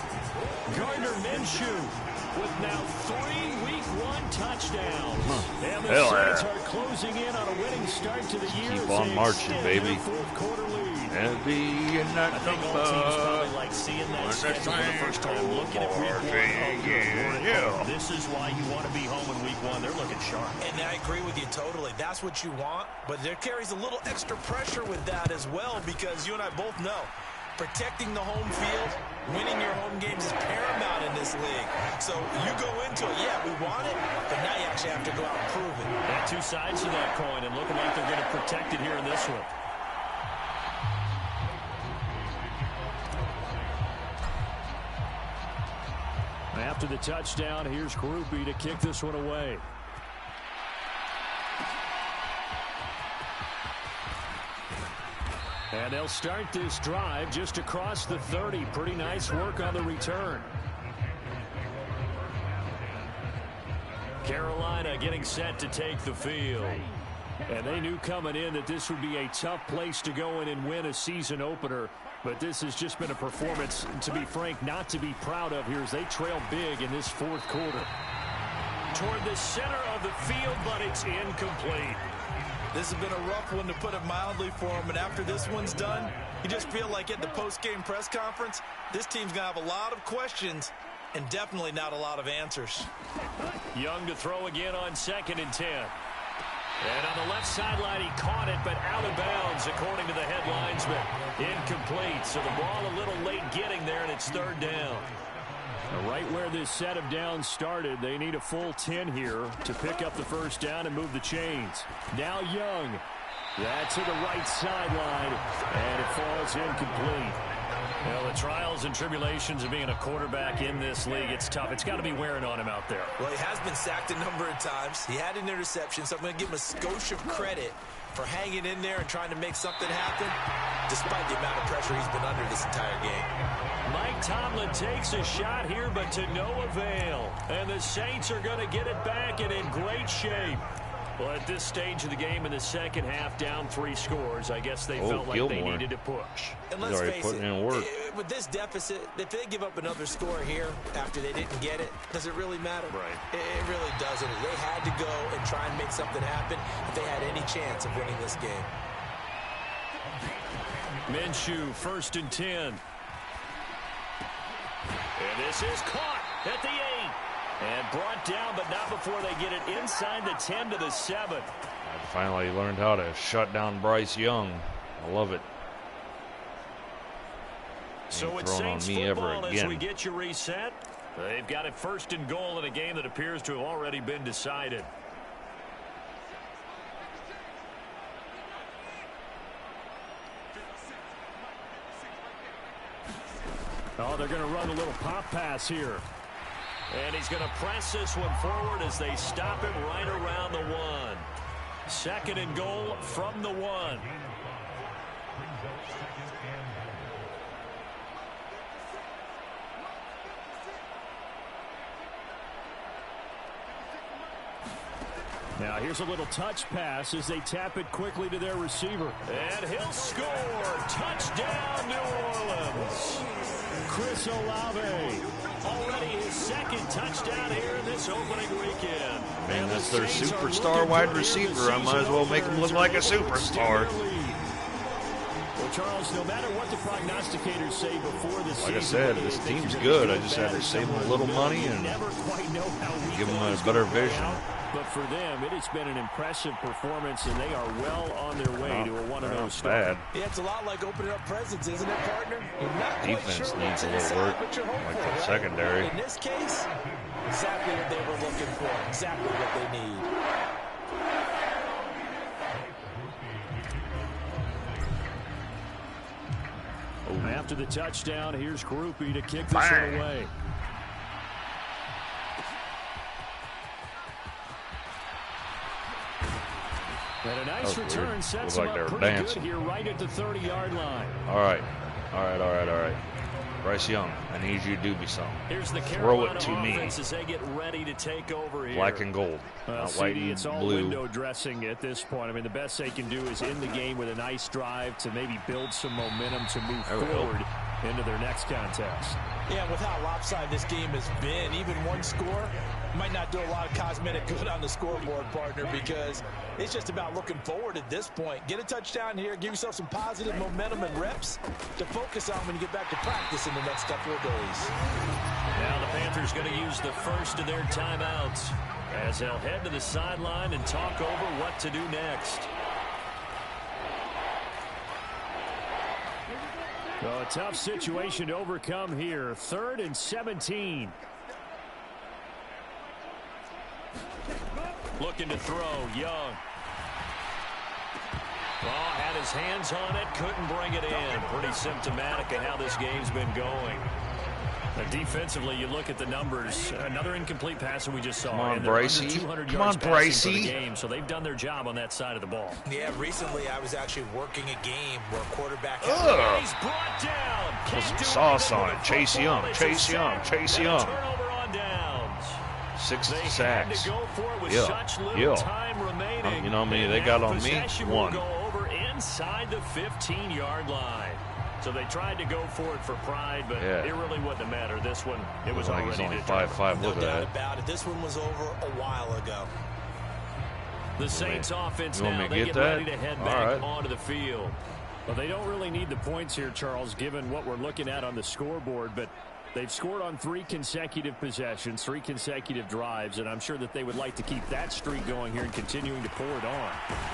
Gardner Minshew with now 3 Week 1 touchdowns. And the Saints are closing in on a winning start to the year. Keep on marching, baby. Fourth quarter lead. And be in that I think all teams probably like seeing that schedule for the first time. Looking at Week 1. Oh, good. This is why you want to be home in Week 1. They're looking sharp. And I agree with you totally. That's what you want. But there carries a little extra pressure with that as well, because you and I both know protecting the home field, winning your home games is paramount in this league. So you go into it, yeah, we want it, but now you actually have to go out and prove it. Yeah, two sides to that coin, and looking like they're going to protect it here in this one. After the touchdown, here's Groupie to kick this one away. And they'll start this drive just across the 30. Pretty nice work on the return. Carolina getting set to take the field. And they knew coming in that this would be a tough place to go in and win a season opener. But this has just been a performance, to be frank, not to be proud of here as they trail big in this fourth quarter. Toward the center of the field, but it's incomplete. This has been a rough one, to put it mildly, for him. And after this one's done, you just feel like at the post-game press conference, this team's going to have a lot of questions and definitely not a lot of answers. Young to throw again on 2nd and 10. And on the left sideline, he caught it, but out of bounds, according to the head linesman. Incomplete, so the ball a little late getting there, and it's 3rd down. Right where this set of downs started, they need a full 10 here to pick up the first down and move the chains. Now Young. That's to the right sideline, and it falls incomplete. Well, the trials and tribulations of being a quarterback in this league, it's tough. It's got to be wearing on him out there. Well, he has been sacked a number of times. He had an interception, so I'm going to give him a skosh of credit for hanging in there and trying to make something happen, despite the amount of pressure he's been under this entire game. Mike Tomlin takes a shot here, but to no avail. And the Saints are going to get it back and in great shape. Well, at this stage of the game in the second half, down 3 scores, I guess they felt like they needed to push. And let's face it, with this deficit, if they give up another score here after they didn't get it, does it really matter? Right. It really doesn't. They had to go and try and make something happen if they had any chance of winning this game. Minshew, 1st and 10. And this is caught at the 8. And brought down, but not before they get it inside the 10 to the 7. I finally learned how to shut down Bryce Young. I love it. So it's Saints football as we get you reset. They've got it 1st and goal in a game that appears to have already been decided. Oh, they're going to run a little pop pass here. And he's going to press this one forward as they stop him right around the 1. 2nd and goal from the 1. Now here's a little touch pass as they tap it quickly to their receiver. And he'll score. Touchdown, New Orleans. Chris Olave. Already his 2nd touchdown here in this opening weekend. Man, that's their superstar wide receiver. I might as well make him look like a superstar. Well, Charles, no matter what the prognosticators say before the season, like I said, this team's good. I just had to save them a little money and give them a better vision. But for them, it has been an impressive performance, and they are well on their way to a 1-0 start. Yeah, it's a lot like opening up presents, isn't it, partner? Defense needs a little work, like the secondary. In this case, exactly what they were looking for, exactly what they need. After the touchdown, here's Groupie to kick this one away. And a nice return sets him up pretty good here right at the 30-yard line. All right. Bryce Young, I need you to do me something. Here's the Throw it to me. As they get ready to take over here. Black and gold, not white and it's all blue. window dressing at this point. I mean, the best they can do is in the game with a nice drive to maybe build some momentum to move forward into their next contest. Yeah, with how lopsided this game has been, even one score might not do a lot of cosmetic good on the scoreboard, partner, because it's just about looking forward at this point. Get a touchdown here, give yourself some positive momentum and reps to focus on when you get back to practice in the next couple of days. Now the Panthers going to use the first of their timeouts as they'll head to the sideline and talk over what to do next. So a tough situation to overcome here. 3rd and 17. Looking to throw, Young. Oh, had his hands on it, couldn't bring it in. Pretty symptomatic of how this game's been going. Defensively, you look at the numbers. Another incomplete pass that we just saw. Come on, and Bracey. 200 Come on, yards passing for the Bracey. game, so they've done their job on that side of the ball. Yeah, recently I was actually working a game where a quarterback He's brought down. Put some sauce on it. Chase Young. Chase Young. Turnover on downs. 6 They sacks. had to go for it with Yeah. such little Yeah. time remaining. You know how many And they that got on me? possession will 1. go over inside the 15-yard line. So they tried to go for it for pride, but it really wouldn't have mattered. This one, it was already He's only determined. 5'5". No Look at doubt that. about it. This one was over a while ago. The Saints offense You want now, me to they get get ready that? to head All back right. onto the field. Well, they don't really need the points here, Charles, given what we're looking at on the scoreboard, but they've scored on 3 consecutive possessions, 3 consecutive drives, and I'm sure that they would like to keep that streak going here and continuing to pour it on.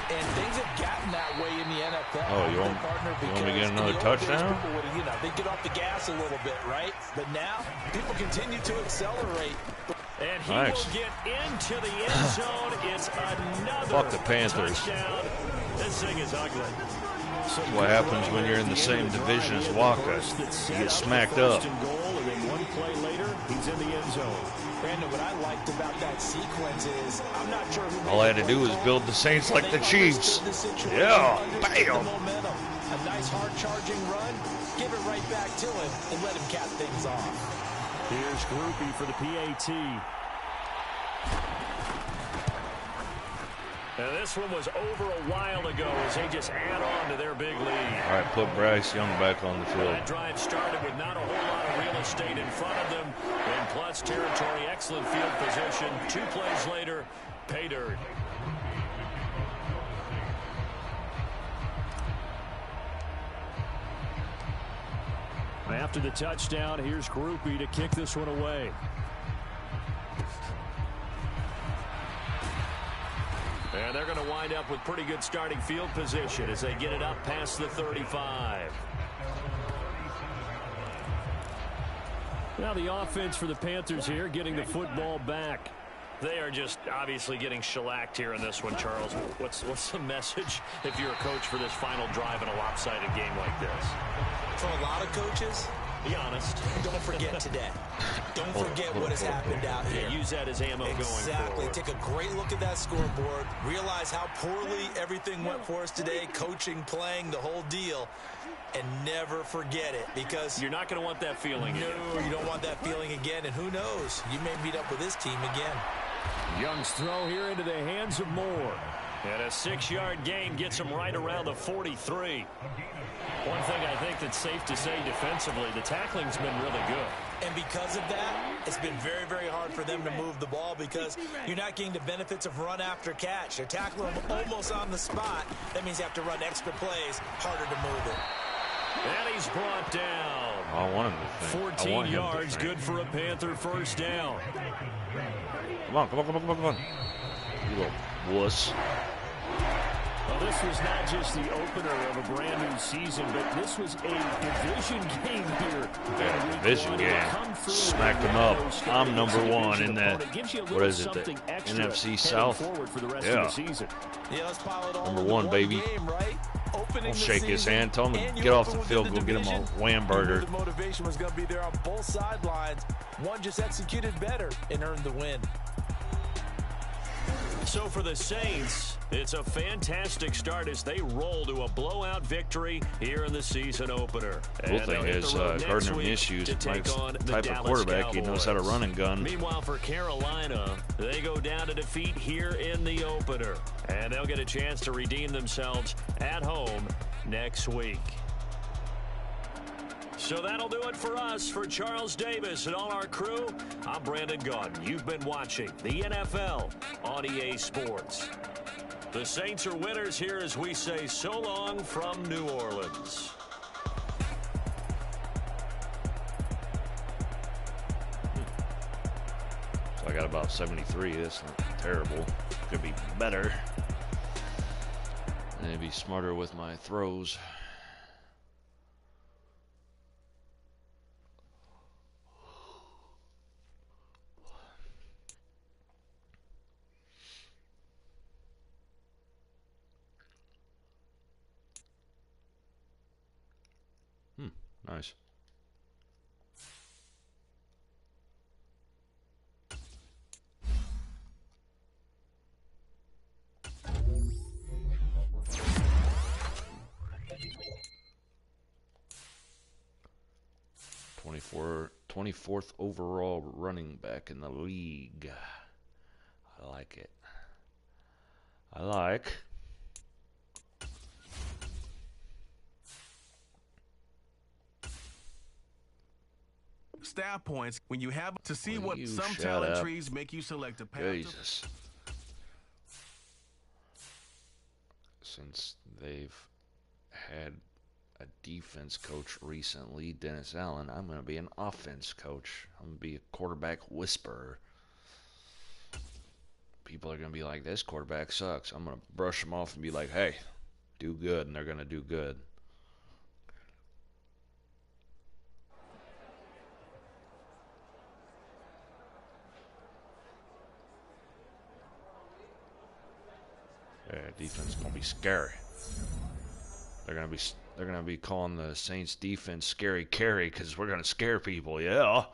And things have gotten that way in the NFL. Oh, you want me to get another touchdown? People would, they get off the gas a little bit, right? But now, people continue to accelerate. And he Thanks. will get into the end zone. It's another Fuck the Panthers. touchdown. This thing is ugly. That's what happens when you're in the same division as Wakka. You get smacked up. And then one play later, he's in the end zone. Brandon, what I liked about that sequence is I'm not sure who All I had to do was build the Saints like the Chiefs. Yeah, bam. A nice hard charging run, give it right back to him and let him cap things off. Here's Groupie for the PAT. Now this one was over a while ago as they just add on to their big lead. All right, put Bryce Young back on the field. That drive started with not a whole lot of real estate in front of them. In plus territory, excellent field position. 2 plays later, pay dirt. After the touchdown, here's Groupie to kick this one away. And they're going to wind up with pretty good starting field position as they get it up past the 35. Now the offense for the Panthers here getting the football back. They are just obviously getting shellacked here in this one, Charles. What's the message if you're a coach for this final drive in a lopsided game like this? For a lot of coaches, be honest. Don't forget today. Don't forget what has happened out here. Yeah, use that as ammo going forward. Exactly. Take a great look at that scoreboard. Realize how poorly everything went for us today. Coaching, playing, the whole deal. And never forget it, because you're not going to want that feeling again. No, you don't want that feeling again. And who knows? You may meet up with this team again. Young's throw here into the hands of Moore. And a 6-yard gain gets him right around the 43. One thing I think that's safe to say defensively, the tackling's been really good. And because of that, it's been very, very hard for them to move the ball because you're not getting the benefits of run after catch. They're tackling them almost on the spot. That means you have to run extra plays, harder to move it. And he's brought down. I want him to think. 14 yards, good for a Panther first down. Come on. You little wuss. Well, this was not just the opener of a brand new season, but this was a division game here. Yeah, division game. Smacked them up. I'm number one in that. What is it? The NFC South? Yeah. Number one, baby. I'll shake his hand. Tell him to get off the field. Go get him a wham burger. The motivation was going to be there on both sidelines. One just executed better and earned the win. So for the Saints, it's a fantastic start as they roll to a blowout victory here in the season opener. Cool thing is Gardner Minshew's type of quarterback. He knows how to run and gun. Meanwhile, for Carolina, they go down to defeat here in the opener. And they'll get a chance to redeem themselves at home next week. So that'll do it for us. For Charles Davis and all our crew, I'm Brandon Gaudin. You've been watching the NFL on EA Sports. The Saints are winners here as we say so long from New Orleans. So I got about 73. That's not terrible. Could be better. And be smarter with my throws. Nice. Twenty-fourth overall running back in the league. I like it. I like. Staff points when you have to see what some shut talent up. trees make you select a path. Jesus. Since they've had a defense coach recently, Dennis Allen, I'm going to be an offense coach. I'm going to be a quarterback whisperer. People are going to be like, this quarterback sucks. I'm going to brush them off and be like, hey, do good, and they're going to do good. Yeah, defense is gonna be scary. They're gonna be calling the Saints defense Scary Carry because we're gonna scare people. Yeah.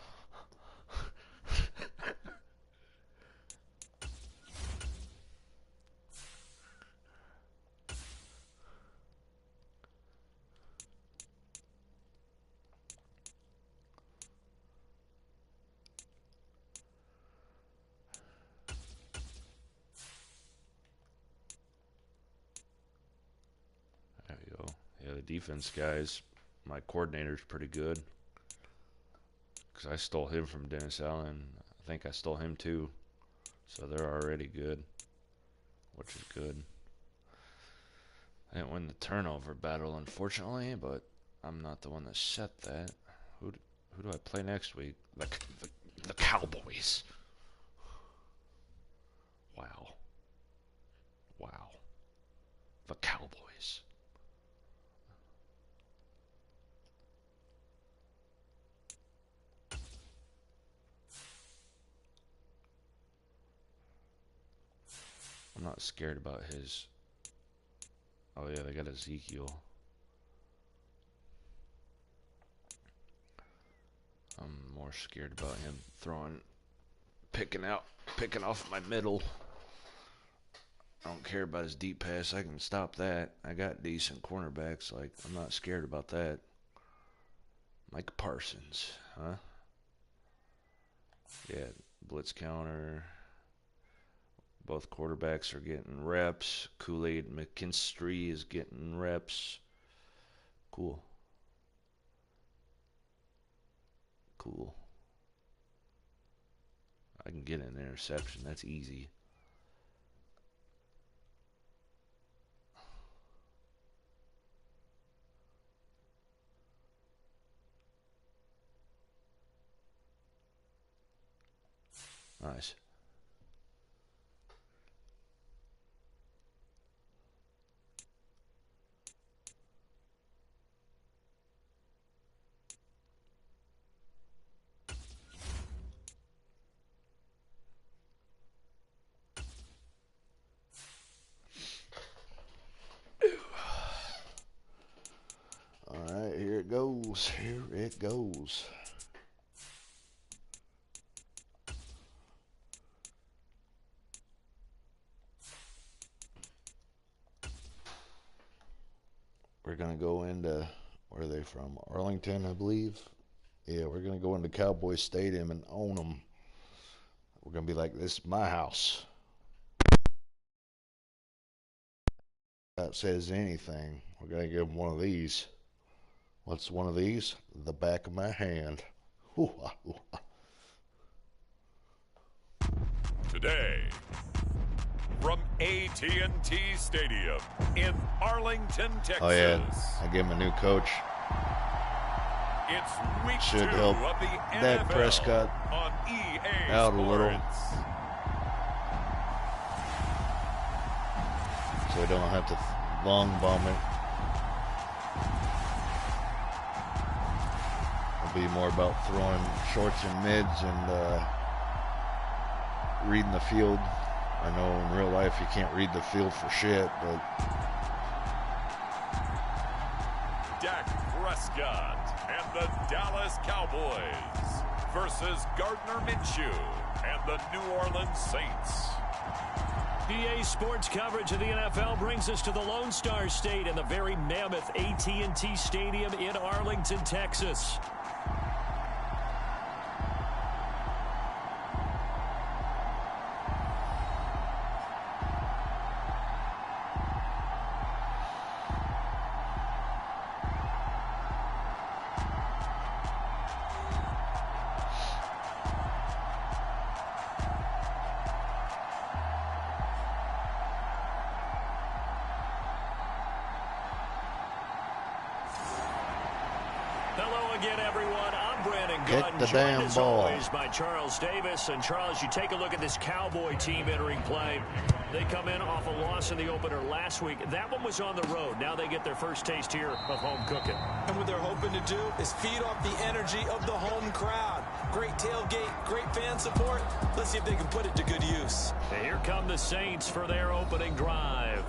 There you go. Yeah, the defense guys, my coordinator's pretty good. Because I stole him from Dennis Allen. I think I stole him too. So they're already good. Which is good. I didn't win the turnover battle, unfortunately, but I'm not the one that set that. Who do I play next week? The Cowboys. Wow. Wow. The Cowboys. I'm not scared about his... Oh yeah, they got Ezekiel. I'm more scared about him picking off my middle. I don't care about his deep pass. I can stop that. I got decent cornerbacks. Like, I'm not scared about that. Mike Parsons, huh? Yeah, blitz counter. Both quarterbacks are getting reps. Kool-Aid McKinstry is getting reps. Cool. Cool. I can get an interception. That's easy. Nice. goes. Here it goes. We're going to go into, where are they from? Arlington, I believe. Yeah, we're going to go into Cowboy Stadium and own them. We're going to be like, this is my house. That says anything. We're going to give them one of these. What's one of these? The back of my hand. Today, from AT&T Stadium in Arlington, Texas. Oh, yeah. I gave him a new coach. It's week Should 2 help of the Dak NFL Prescott on EA out Sports. a little. So we don't have to long bomb it. It'll be more about throwing shorts and mids and reading the field. I know in real life you can't read the field for shit, but Dak Prescott and the Dallas Cowboys versus Gardner Minshew and the New Orleans Saints. EA Sports coverage of the NFL brings us to the Lone Star State and the very mammoth AT&T Stadium in Arlington, Texas. Kick the damn ball. Always by Charles Davis. And Charles, you take a look at this Cowboy team entering play. They come in off a loss in the opener last week. That one was on the road. Now they get their first taste here of home cooking. And what they're hoping to do is feed off the energy of the home crowd. Great tailgate, great fan support. Let's see if they can put it to good use. And here come the Saints for their opening drive.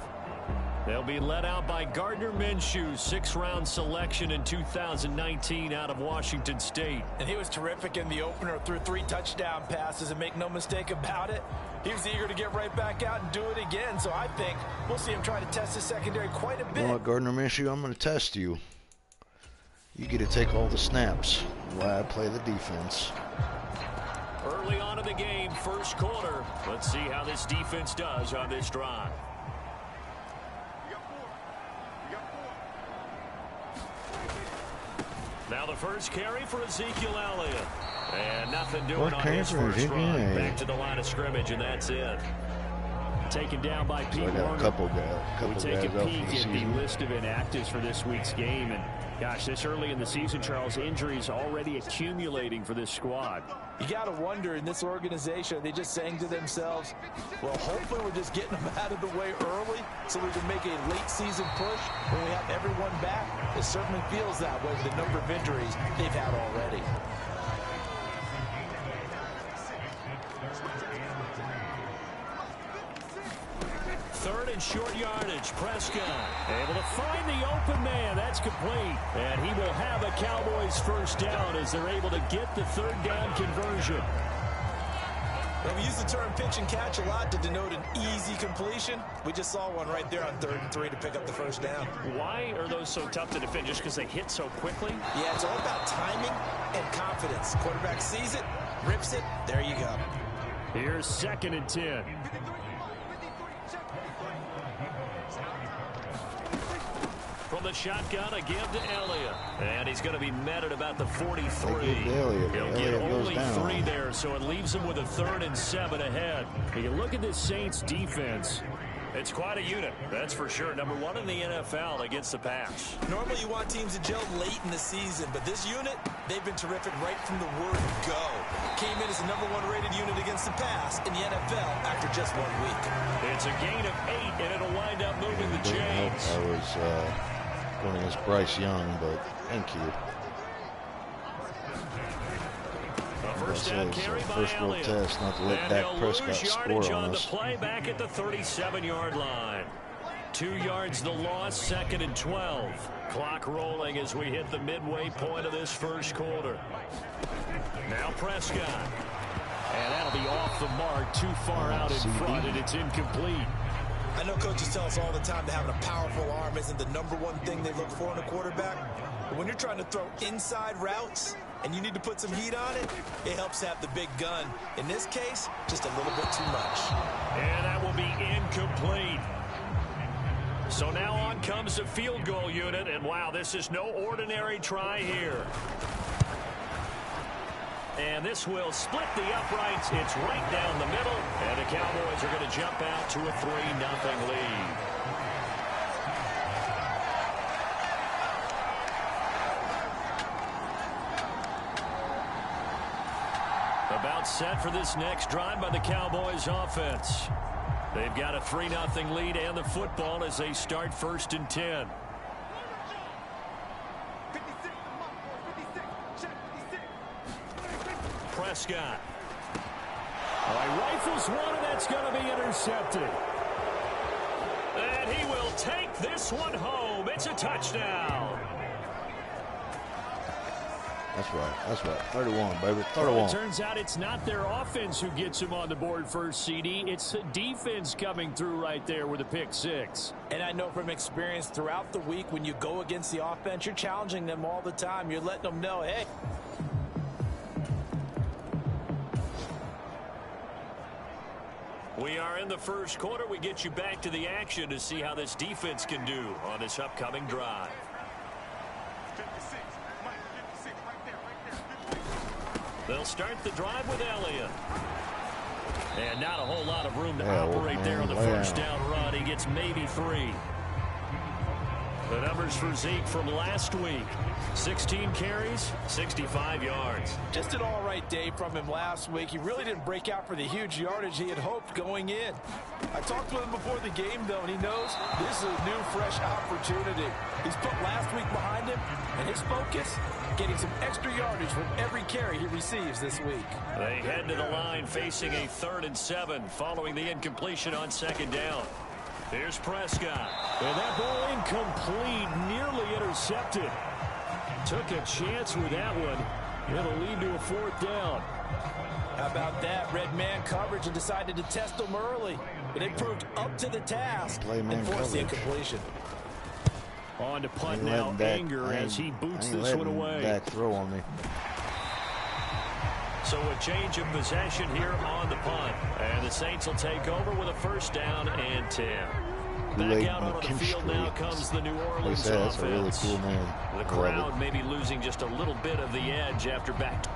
They'll be led out by Gardner Minshew, 6th-round selection in 2019 out of Washington State. And he was terrific in the opener, threw 3 touchdown passes, and make no mistake about it, he was eager to get right back out and do it again. So I think we'll see him try to test his secondary quite a bit. You know what, Gardner Minshew, I'm going to test you. You get to take all the snaps while I play the defense. Early on in the game, first quarter. Let's see how this defense does on this drive. Now the first carry for Ezekiel Elliott. And nothing doing on his first run. Back to the line of scrimmage, and that's it. Taken down by Pete So I got Warner. a couple guys. We take a peek at the list of inactives for this week's game. And gosh, this early in the season, Charles, injuries already accumulating for this squad. You got to wonder in this organization, are they just saying to themselves, well, hopefully we're just getting them out of the way early so we can make a late season push when we have everyone back. It certainly feels that way with the number of injuries they've had already. Third and short yardage. Prescott able to find the open man. That's complete. And he will have a Cowboys first down as they're able to get the third down conversion. Well, we use the term pitch and catch a lot to denote an easy completion. We just saw one right there on 3rd and 3 to pick up the first down. Why are those so tough to defend? Just because they hit so quickly? Yeah, it's all about timing and confidence. Quarterback sees it, rips it, there you go. Here's 2nd and 10. From the shotgun, a give to Elliott. And he's going to be met at about the 43. Elliott. He'll get Elliott only goes down. 3 there, so it leaves him with a 3rd and 7 ahead. You look at this Saints defense. It's quite a unit, that's for sure. Number 1 in the NFL against the pass. Normally you want teams to gel late in the season, but this unit, they've been terrific right from the word go. Came in as the number 1 rated unit against the pass in the NFL after just 1 week. It's a gain of 8, and it'll wind up moving the chains. I was going against Bryce Young, but thank you. First down carry by first real Elliott. test, not to let And Dak they'll Prescott lose score yardage on on the us. play back at the 37-yard line. 2 yards the loss, 2nd and 12. Clock rolling as we hit the midway point of this first quarter. Now Prescott. And that'll be off the mark, too far out in front, and it's incomplete. I know coaches tell us all the time that having a powerful arm isn't the #1 thing they look for in a quarterback. But when you're trying to throw inside routes and you need to put some heat on it, it helps have the big gun. In this case, just a little bit too much. And that will be incomplete. So now on comes the field goal unit, and wow, this is no ordinary try here. And this will split the uprights. It's right down the middle, and the Cowboys are going to jump out to a 3-0 lead. About set for this next drive by the Cowboys offense. They've got a 3-0 lead and the football as they start 1st and 10. Prescott. Rifles one, and that's going to be intercepted. And he will take this one home. It's a touchdown. That's right. That's right. 31, baby. 31. Well, it turns out it's not their offense who gets him on the board first, CD. It's the defense coming through right there with a pick 6. And I know from experience throughout the week, when you go against the offense, you're challenging them all the time. You're letting them know, hey. We are in the first quarter. We get you back to the action to see how this defense can do on this upcoming drive. They'll start the drive with Elliott. And not a whole lot of room to operate there on the first down run. He gets maybe 3. The numbers for Zeke from last week. 16 carries, 65 yards. Just an all-right day from him last week. He really didn't break out for the huge yardage he had hoped going in. I talked with him before the game, though, and he knows this is a new, fresh opportunity. He's put last week behind him, and his focus, getting some extra yardage from every carry he receives this week. They head to the line facing a 3rd and 7 following the incompletion on 2nd down. Here's Prescott. And that ball incomplete, nearly intercepted. Took a chance with that one. It'll lead to a 4th down. How about that? Red man coverage and decided to test them early. But they proved up to the task and forced the incompletion. On to punt now, Anger as he boots this one away. Back throw on me. So a change of possession here on the punt. And the Saints will take over with a 1st down and 10. Back out onto the field now comes the New Orleans offense. That's a really cool name. The crowd maybe losing just a little bit of the edge after back.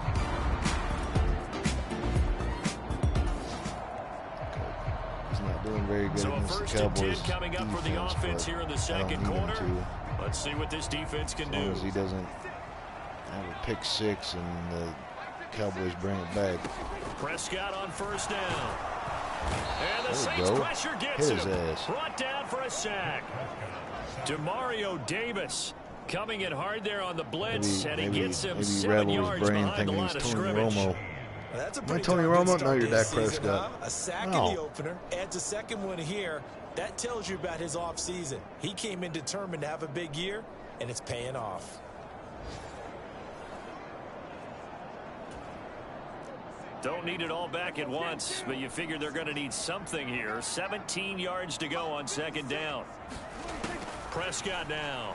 He's not doing very good So a against 1st the and 10 Cowboys coming up for the offense here in the 2nd quarter. Let's see what this defense can do. As long as he doesn't have a pick 6 and the Cowboys bring it back. Prescott on 1st down. And the There Saints pressure gets Hit his him. ass. Brought down for a sack. Demario Davis coming in hard there on the blitz, and he gets him 7 yards behind the line of scrimmage. Well, that's a pretty Tony darn good Romo? start No, you're this Dak season, Prescott. huh? A sack in the opener, adds a 2nd one here. That tells you about his offseason. He came in determined to have a big year, and it's paying off. Don't need it all back at once, but you figure they're going to need something here. 17 yards to go on 2nd down. Prescott now.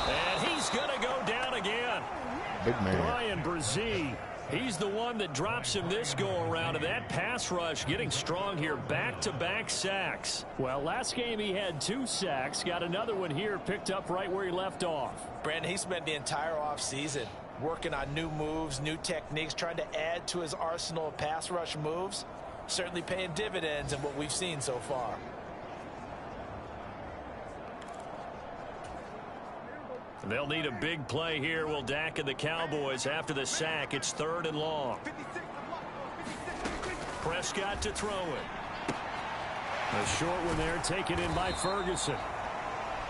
And he's going to go down again. Big man. Brian Brzee. He's the one that drops him this go-around, and that pass rush getting strong here. Back-to-back sacks. Well, last game he had 2 sacks. Got another one here, picked up right where he left off. Brandon, he spent the entire offseason working on new moves, new techniques, trying to add to his arsenal of pass rush moves. Certainly paying dividends in what we've seen so far. They'll need a big play here, will Dak and the Cowboys after the sack. It's 3rd and long. Prescott to throw it. A short one there, taken in by Ferguson.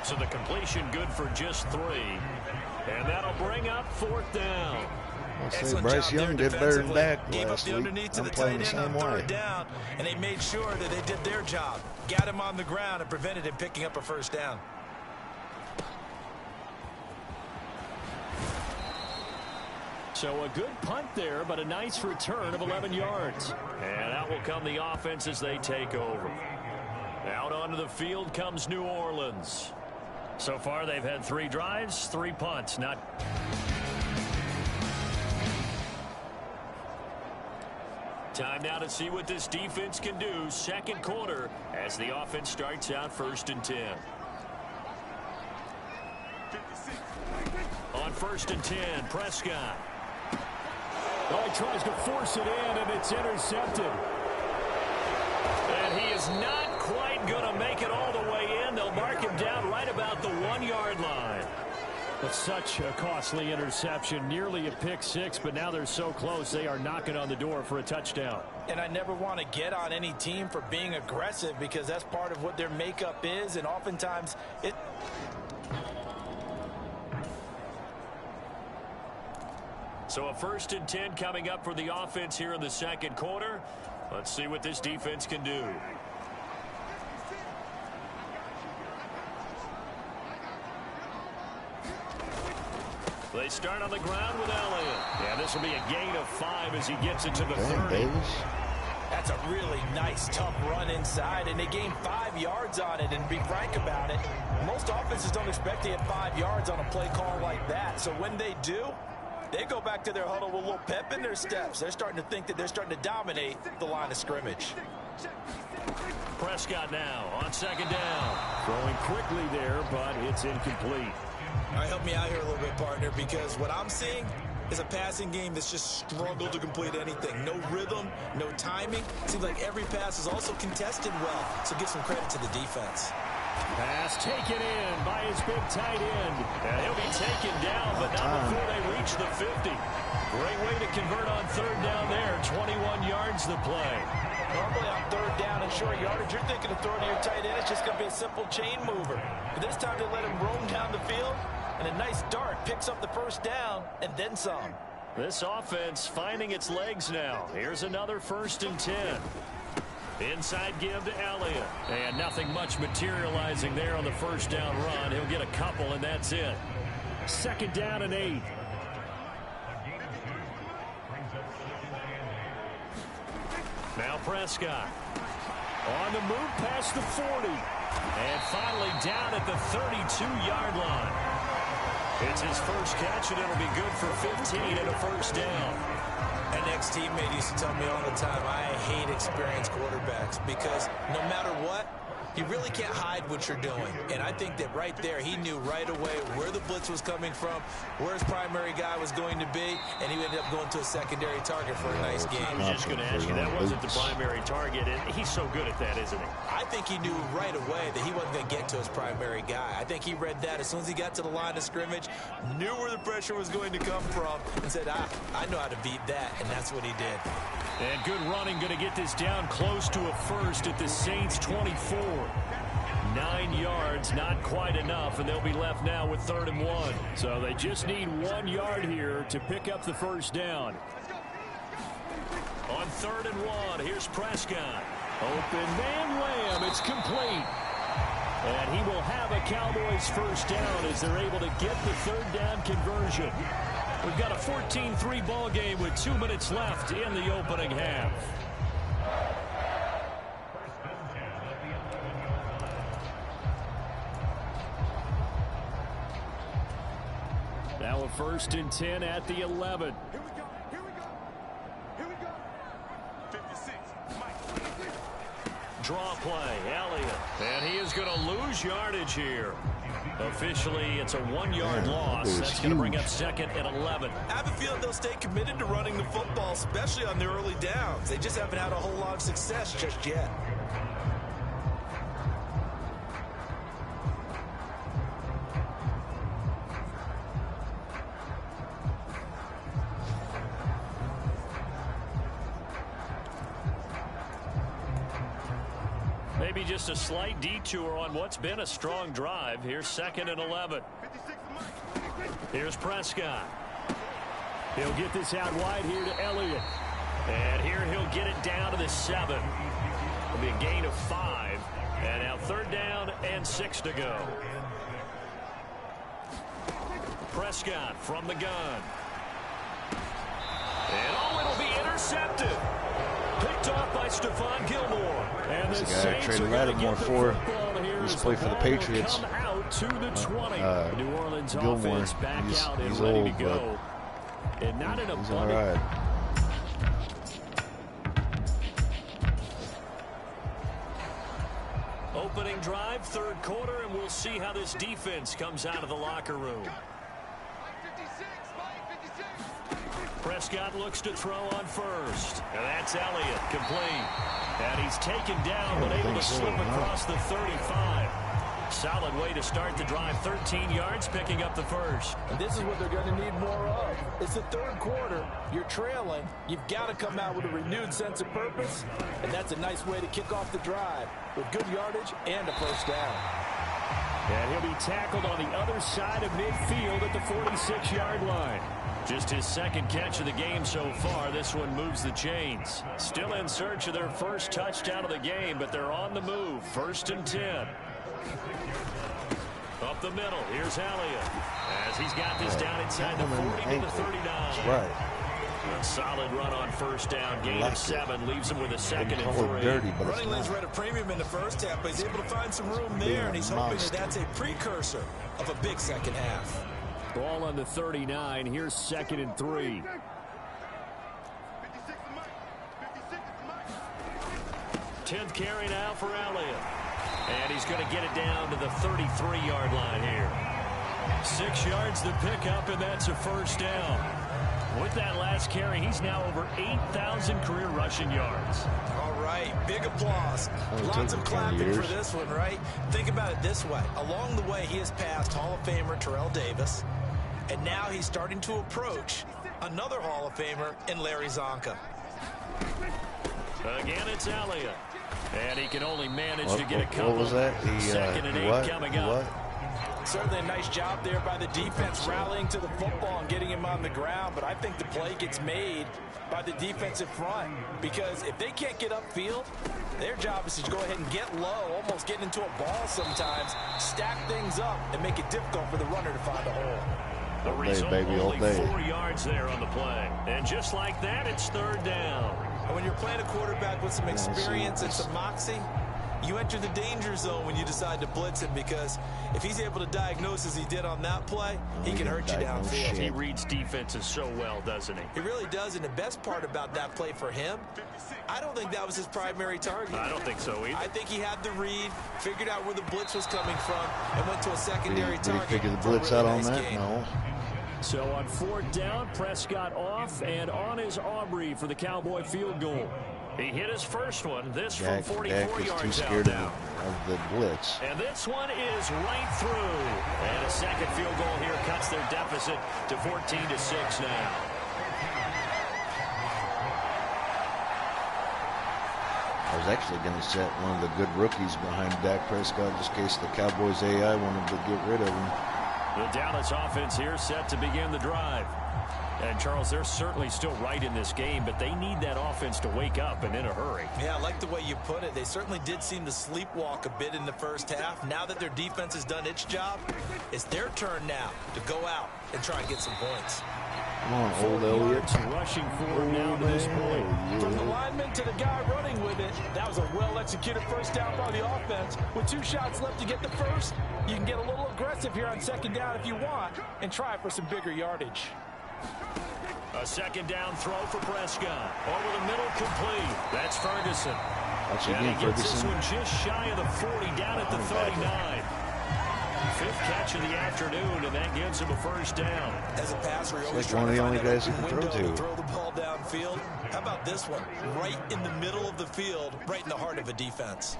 So the completion good for just 3. And that'll bring up 4th down. I'll say Excellent Bryce job there Young did better than defensively. Dak Gave up last the week. underneath to I'm the playing tight the end same on way. third down, and they made sure that they did their job. Got him on the ground and prevented him picking up a first down. So a good punt there, but a nice return of 11 yards. And out will come the offense as they take over. Out onto the field comes New Orleans. So far, they've had 3 drives, 3 punts. Time now to see what this defense can do. Second quarter as the offense starts out 1st and 10. On 1st and 10, Prescott. Oh, he tries to force it in, and it's intercepted. And he is not quite going to make it all the way in. They'll mark him down right about the 1-yard line. But such a costly interception, nearly a pick six, but now they're so close they are knocking on the door for a touchdown. And I never want to get on any team for being aggressive because that's part of what their makeup is, and oftentimes it... So a 1st and 10 coming up for the offense here in the second quarter. Let's see what this defense can do. They start on the ground with Elliott. Yeah, this will be a gain of 5 as he gets it to the 30. Davis. That's a really nice, tough run inside, and they gained 5 yards on it. And to be frank about it, most offenses don't expect to get 5 yards on a play call like that. So when they do, they go back to their huddle with a little pep in their steps. They're starting to think that they're starting to dominate the line of scrimmage. Prescott now on 2nd down. Throwing quickly there, but it's incomplete. All right, help me out here a little bit, partner, because what I'm seeing is a passing game that's just struggled to complete anything. No rhythm, no timing. Seems like every pass is also contested well, so give some credit to the defense. Pass taken in by his big tight end. And he'll be taken down, but not before they reach the 50. Great way to convert on 3rd down there. 21 yards the play. Normally on 3rd down and short yardage, you're thinking of throwing to your tight end. It's just going to be a simple chain mover. But this time they let him roam down the field, and a nice dart picks up the 1st down and then some. This offense finding its legs now. Here's another 1st and 10. Inside give to Elliott. And nothing much materializing there on the 1st down run. He'll get a couple, and that's it. 2nd down and 8. Now Prescott. On the move past the 40. And finally down at the 32-yard line. It's his first catch, and it'll be good for 15 and a 1st down. An ex-teammate used to tell me all the time, I hate experienced quarterbacks because no matter what, you really can't hide what you're doing. And I think that right there, he knew right away where the blitz was coming from, where his primary guy was going to be, and he ended up going to a secondary target for a nice game. I was just going to ask you, that wasn't the primary target, and he's so good at that, isn't he? I think he knew right away that he wasn't going to get to his primary guy. I think he read that as soon as he got to the line of scrimmage, knew where the pressure was going to come from, and said, I know how to beat that, and that's what he did. And good running, going to get this down close to a 1st at the Saints 24. 9 yards, not quite enough, and they'll be left now with 3rd and 1. So they just need 1 yard here to pick up the 1st down. On 3rd and 1, here's Prescott. Open man Lamb, it's complete. And he will have a Cowboys 1st down as they're able to get the 3rd down conversion. We've got a 14-3 ball game with 2 minutes left in the opening half. Now a 1st and 10 at the 11. Draw play, Elliott. And he is going to lose yardage here. Officially, it's a 1-yard loss. That's going to bring up 2nd and 11. I have a feeling they'll stay committed to running the football, especially on their early downs. They just haven't had a whole lot of success just yet. Maybe just a slight detour on what's been a strong drive. Here's 2nd and 11. Here's Prescott. He'll get this out wide here to Elliott. And here he'll get it down to the 7. It'll be a gain of 5. And now 3rd down and 6 to go. Prescott from the gun. And it'll be intercepted. Picked off by Stephon Gilmore. And the That's the guy I traded Lattimore for. He used to play for the Patriots. Out to the 20. New Orleans Gilmore, offense back out and he's ready old, to go. And not an he's all abundant. right. Opening drive, 3rd quarter, and we'll see how this defense comes out of the locker room. Prescott looks to throw on first. And that's Elliott, complete. And he's taken down, but able to slip across the 35. Solid way to start the drive. 13 yards, picking up the first. And this is what they're going to need more of. It's the 3rd quarter. You're trailing. You've got to come out with a renewed sense of purpose. And that's a nice way to kick off the drive with good yardage and a first down. And he'll be tackled on the other side of midfield at the 46-yard line. Just his 2nd catch of the game so far. This one moves the chains. Still in search of their first touchdown of the game, but they're on the move. 1st and 10. Up the middle, here's Elliott. As he's got this down inside the 40 to the 39. That's right. A solid run on 1st down. Gain of 7 leaves him with a 2nd and 3. Dirty, but Running lanes were at a premium in the first half, but he's able to find some room there, and he's hoping that that's a precursor of a big second half. Ball on the 39. Here's 2nd and 3. Tenth carry now for Elliott. And he's going to get it down to the 33-yard line here. 6 yards to pick up, and that's a first down. With that last carry, he's now over 8,000 career rushing yards. All right, big applause. Lots of clapping for this one, right? Think about it this way. Along the way, he has passed Hall of Famer Terrell Davis, and now he's starting to approach another Hall of Famer in Larry Zonka. Again, it's Elliott. And he can only manage to get a couple. What was that? 2nd and 8 coming up. Certainly a nice job there by the defense rallying to the football and getting him on the ground, but I think the play gets made by the defensive front because if they can't get upfield, their job is to go ahead and get low, almost get into a ball sometimes, stack things up, and make it difficult for the runner to find a hole. The result, only 4 yards there on the play. And just like that, it's 3rd down. And when you're playing a quarterback with some experience and some moxie, you enter the danger zone when you decide to blitz him because if he's able to diagnose as he did on that play, he can hurt you downfield. He reads defenses so well, doesn't he? He really does, and the best part about that play for him, I don't think that was his primary target. I don't think so either. I think he had the read, figured out where the blitz was coming from, and went to a secondary target. Did he figure the blitz out on that? No. So on 4th down, Prescott off, and on is Aubrey for the Cowboy field goal. He hit his first one, this from 44 yards out now. Of the blitz. And this one is right through. And a 2nd field goal here cuts their deficit to 14-6 now. I was actually going to set one of the good rookies behind Dak Prescott just in case the Cowboys AI wanted to get rid of him. The Dallas offense here set to begin the drive. And, Charles, they're certainly still right in this game, but they need that offense to wake up and in a hurry. Yeah, I like the way you put it. They certainly did seem to sleepwalk a bit in the first half. Now that their defense has done its job, it's their turn now to go out and try and get some points. Come on, old Elliott. Rushing forward now to this point. From the lineman to the guy running with it, that was a well-executed first down by the offense. With 2 shots left to get the first, you can get a little aggressive here on 2nd down if you want and try for some bigger yardage. A 2nd down throw for Prescott. Over the middle, complete. That's Ferguson. And he gets this one just shy of the 40, down at the 39. 5th catch of the afternoon, and that gives him a first down. As a passer, you're always like one of the only guys who can throw to. Throw the ball downfield. How about this one? Right in the middle of the field, right in the heart of a defense.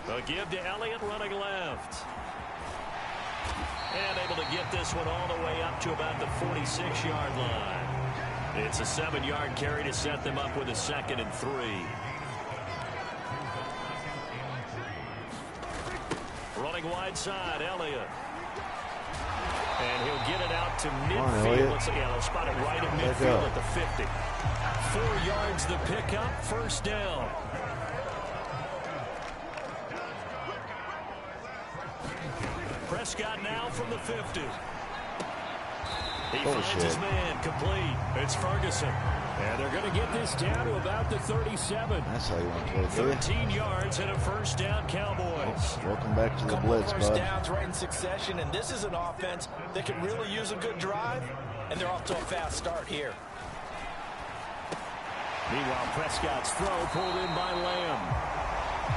A give to Elliott running left. And able to get this one all the way up to about the 46-yard line. It's a 7-yard carry to set them up with a 2nd and 3. Running wide side, Elliott. And he'll get it out to on, midfield. Elliott. Yeah, they'll spot it right at Let midfield go. at the 50. 4 yards the pickup, first down. Prescott now from the 50. He finds his man complete. It's Ferguson. And they're going to get this down to about the 37. That's how you want to play, do you? 13 yards and a first down, Cowboys. Welcome back to the Couple blitz, of first bud. downs right in succession, and this is an offense that can really use a good drive, and they're off to a fast start here. Meanwhile, Prescott's throw pulled in by Lamb.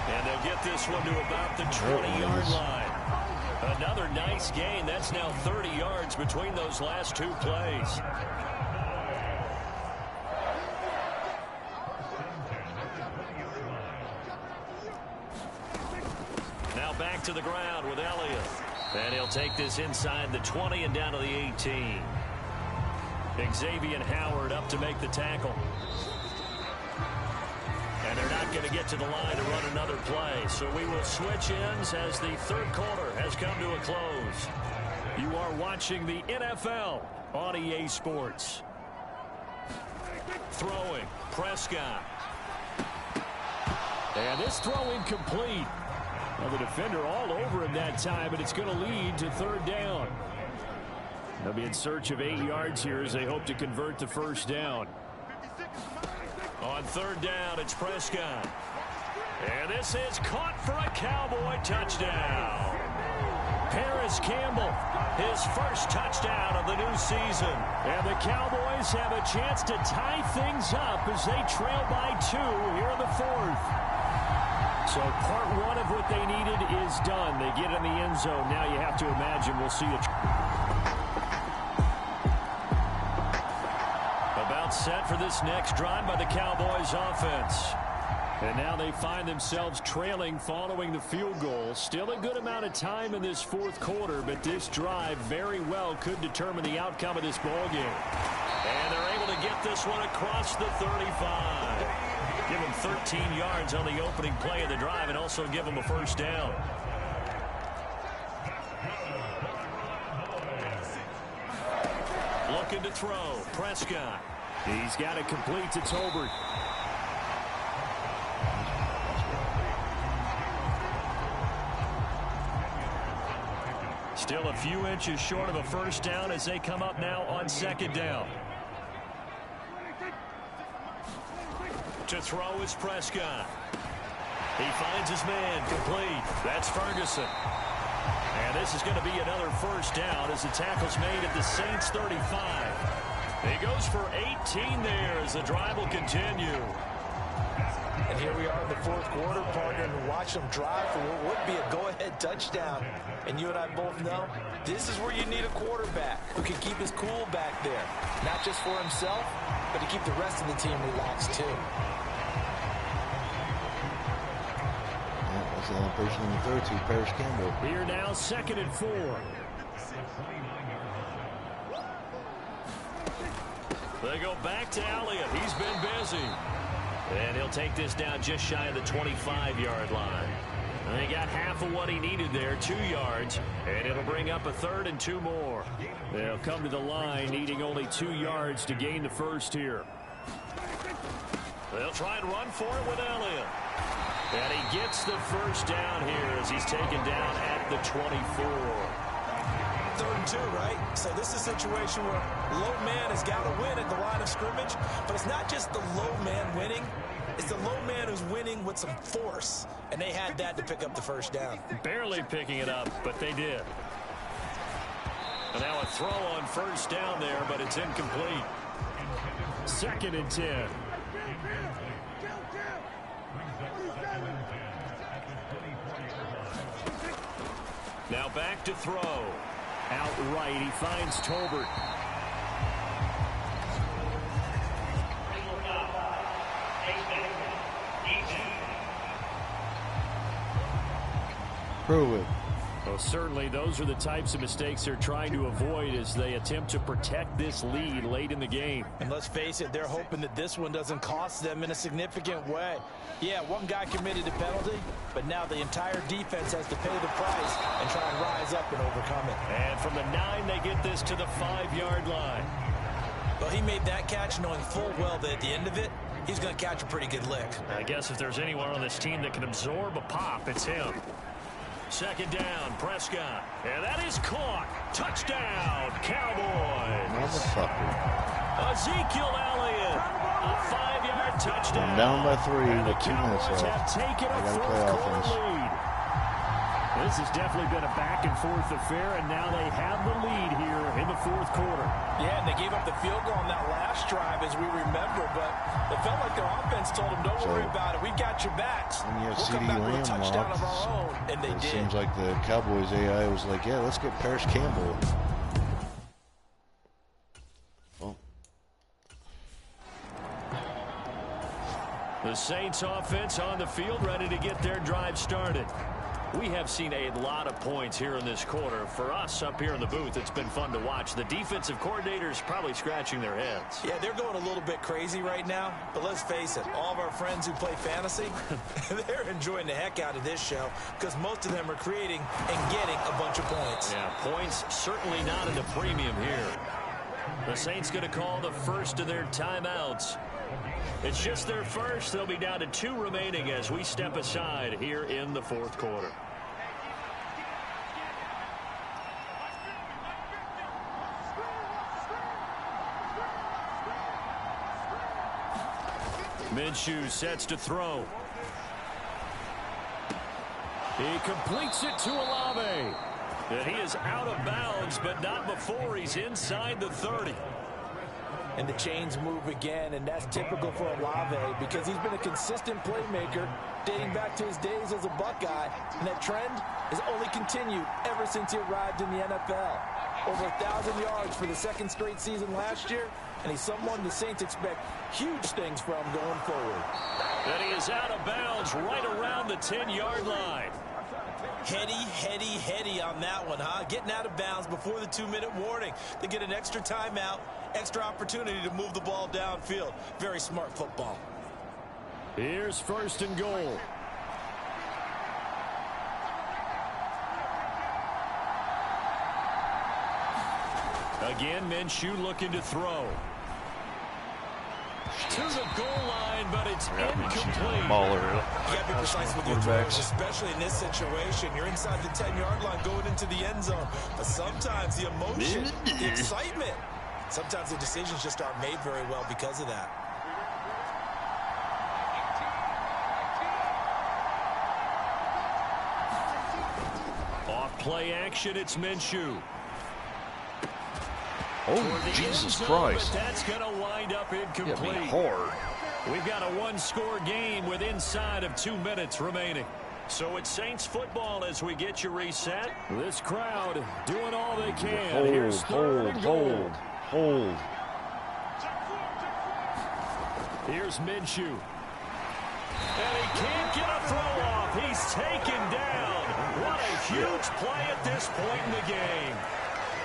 And they'll get this one to about the 20-yard line. Another nice gain. That's now 30 yards between those last two plays. Now back to the ground with Elliott. And he'll take this inside the 20 and down to the 18. Xavier Howard up to make the tackle. And they're not going to get to the line to run another play. So we will switch ends as the third quarter has come to a close. You are watching the NFL on EA Sports. Throwing, Prescott. And this throw incomplete. Well, the defender all over him that time, and it's going to lead to third down. They'll be in search of 8 yards here as they hope to convert the first down. On third down, it's Prescott. And this is caught for a Cowboy touchdown. Paris Campbell, his first touchdown of the new season. And the Cowboys have a chance to tie things up as they trail by 2 here in the fourth. So part one of what they needed is done. They get in the end zone. Now you have to imagine we'll see a... About set for this next drive by the Cowboys offense. And now they find themselves trailing following the field goal. Still a good amount of time in this fourth quarter, but this drive very well could determine the outcome of this ball game. And they're able to get this one across the 35. Give them 13 yards on the opening play of the drive and also give them a first down. Looking to throw. Prescott. He's got it complete to Tolbert. Still a few inches short of a first down as they come up now on second down. To throw is Prescott. He finds his man complete. That's Ferguson. And this is going to be another first down as the tackle's made at the Saints 35. He goes for 18 there as the drive will continue. And here we are in the fourth quarter, partner, and watch them drive for what would be a go-ahead touchdown. And you and I both know this is where you need a quarterback who can keep his cool back there. Not just for himself, but to keep the rest of the team relaxed too. That's the only person in the third to Paris Campbell. Here now, 2nd and 4. They go back to Elliott. He's been busy. And he'll take this down just shy of the 25-yard line. And they got half of what he needed there, 2 yards. And it'll bring up a 3rd and 2 more. They'll come to the line needing only 2 yards to gain the first here. They'll try and run for it with Elliott. And he gets the first down here as he's taken down at the 24. 3rd and 2, right? So this is a situation where low man has got to win at the line of scrimmage, but it's not just the low man winning. It's the low man who's winning with some force, and they had that to pick up the first down. Barely picking it up, but they did. And now a throw on first down there, but it's incomplete. 2nd and 10. Now back to throw. Outright, he finds Tolbert. Prove it. Well, certainly those are the types of mistakes they're trying to avoid as they attempt to protect this lead late in the game. And let's face it, they're hoping that this one doesn't cost them in a significant way. Yeah, one guy committed a penalty, but now the entire defense has to pay the price and try and rise up and overcome it. And from the 9, they get this to the 5-yard line. Well, he made that catch knowing full well that at the end of it, he's going to catch a pretty good lick. I guess if there's anyone on this team that can absorb a pop, it's him. Second down, Prescott. And that is caught. Touchdown, Cowboys. Motherfucker. Ezekiel Elliott. A 5-yard touchdown. I'm down by 3 And with the 2 minutes Cowboys have left. taken I a gotta play fourth-quarter offense. lead. This has definitely been a back-and-forth affair, and now they have the lead here in the fourth quarter. Yeah, and they gave up the field goal on that last drive, as we remember, but it felt like their offense told them, don't worry about it. We got your backs. And you have We'll come CD back with a Lamb touchdown locked. of our own, and they It did. seems like the Cowboys AI was like, yeah, let's get Paris Campbell. Oh. The Saints offense on the field, ready to get their drive started. We have seen a lot of points here in this quarter. For us up here in the booth, it's been fun to watch. The defensive coordinators probably scratching their heads. Yeah, they're going a little bit crazy right now, but let's face it, all of our friends who play fantasy, they're enjoying the heck out of this show because most of them are creating and getting a bunch of points. Yeah, points certainly not at a premium here. The Saints going to call the first of their timeouts. It's just their first. They'll be down to 2 remaining as we step aside here in the fourth quarter. Minshew sets to throw. He completes it to Olave. And he is out of bounds, but not before he's inside the 30. And the chains move again, and that's typical for Olave because he's been a consistent playmaker dating back to his days as a Buckeye, and that trend has only continued ever since he arrived in the NFL. Over 1,000 yards for the 2nd straight season last year, and he's someone the Saints expect huge things from going forward. And he is out of bounds right around the 10-yard line. Heady on that one, huh? Getting out of bounds before the 2-minute warning. They get an extra timeout, extra opportunity to move the ball downfield. Very smart football. Here's 1st and goal. Again, Minshew looking to throw. To the goal line, but it's incomplete. Baller. You got to be precise with your throws, especially in this situation. You're inside the 10-yard line going into the end zone. But sometimes the emotion, the excitement, sometimes the decisions just aren't made very well because of that. Off play action, it's Minshew. Oh, Jesus Christ. But that's going to wind up incomplete. Hard. We've got a 1-score game with inside of 2 minutes remaining. So it's Saints football as we get you reset. This crowd doing all they can. Here's Hold. Here's Minshew. And he can't get a throw off. He's taken down. What a huge play at this point in the game.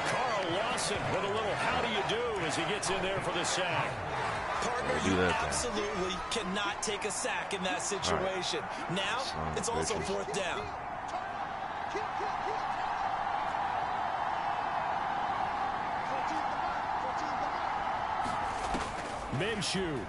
Carl Lawson with a little how do you do as he gets in there for the sack. Partner, you absolutely cannot take a sack in that situation. Now, it's also 4th down. Minshew.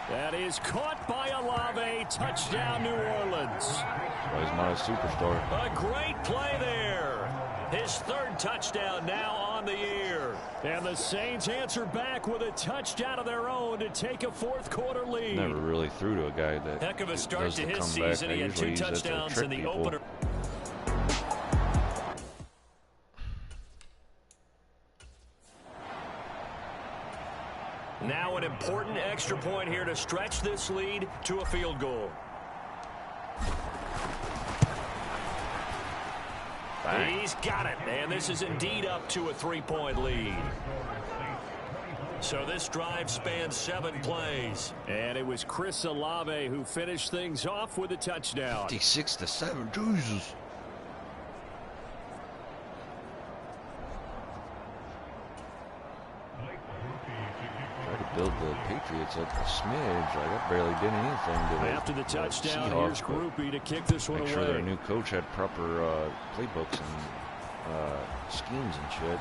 That is caught by Olave. Touchdown, New Orleans. He's not a superstar. A great play there. His 3rd touchdown now on the year. And the Saints answer back with a touchdown of their own to take a 4th quarter lead. Never really threw to a guy that Heck of a start to his comeback. season. He had 2 touchdowns in the opener. Now an important extra point here to stretch this lead to a field goal. He's got it, and this is indeed up to a 3-point lead. So this drive spans 7 plays. And it was Chris Olave who finished things off with a touchdown. 56-7, Jesus. Try to build the Patriots up a smidge. Like, I barely did anything to the After the touchdown, Seahawks, here's Groupie to kick this one make away. sure their new coach had proper playbooks and schemes and shit.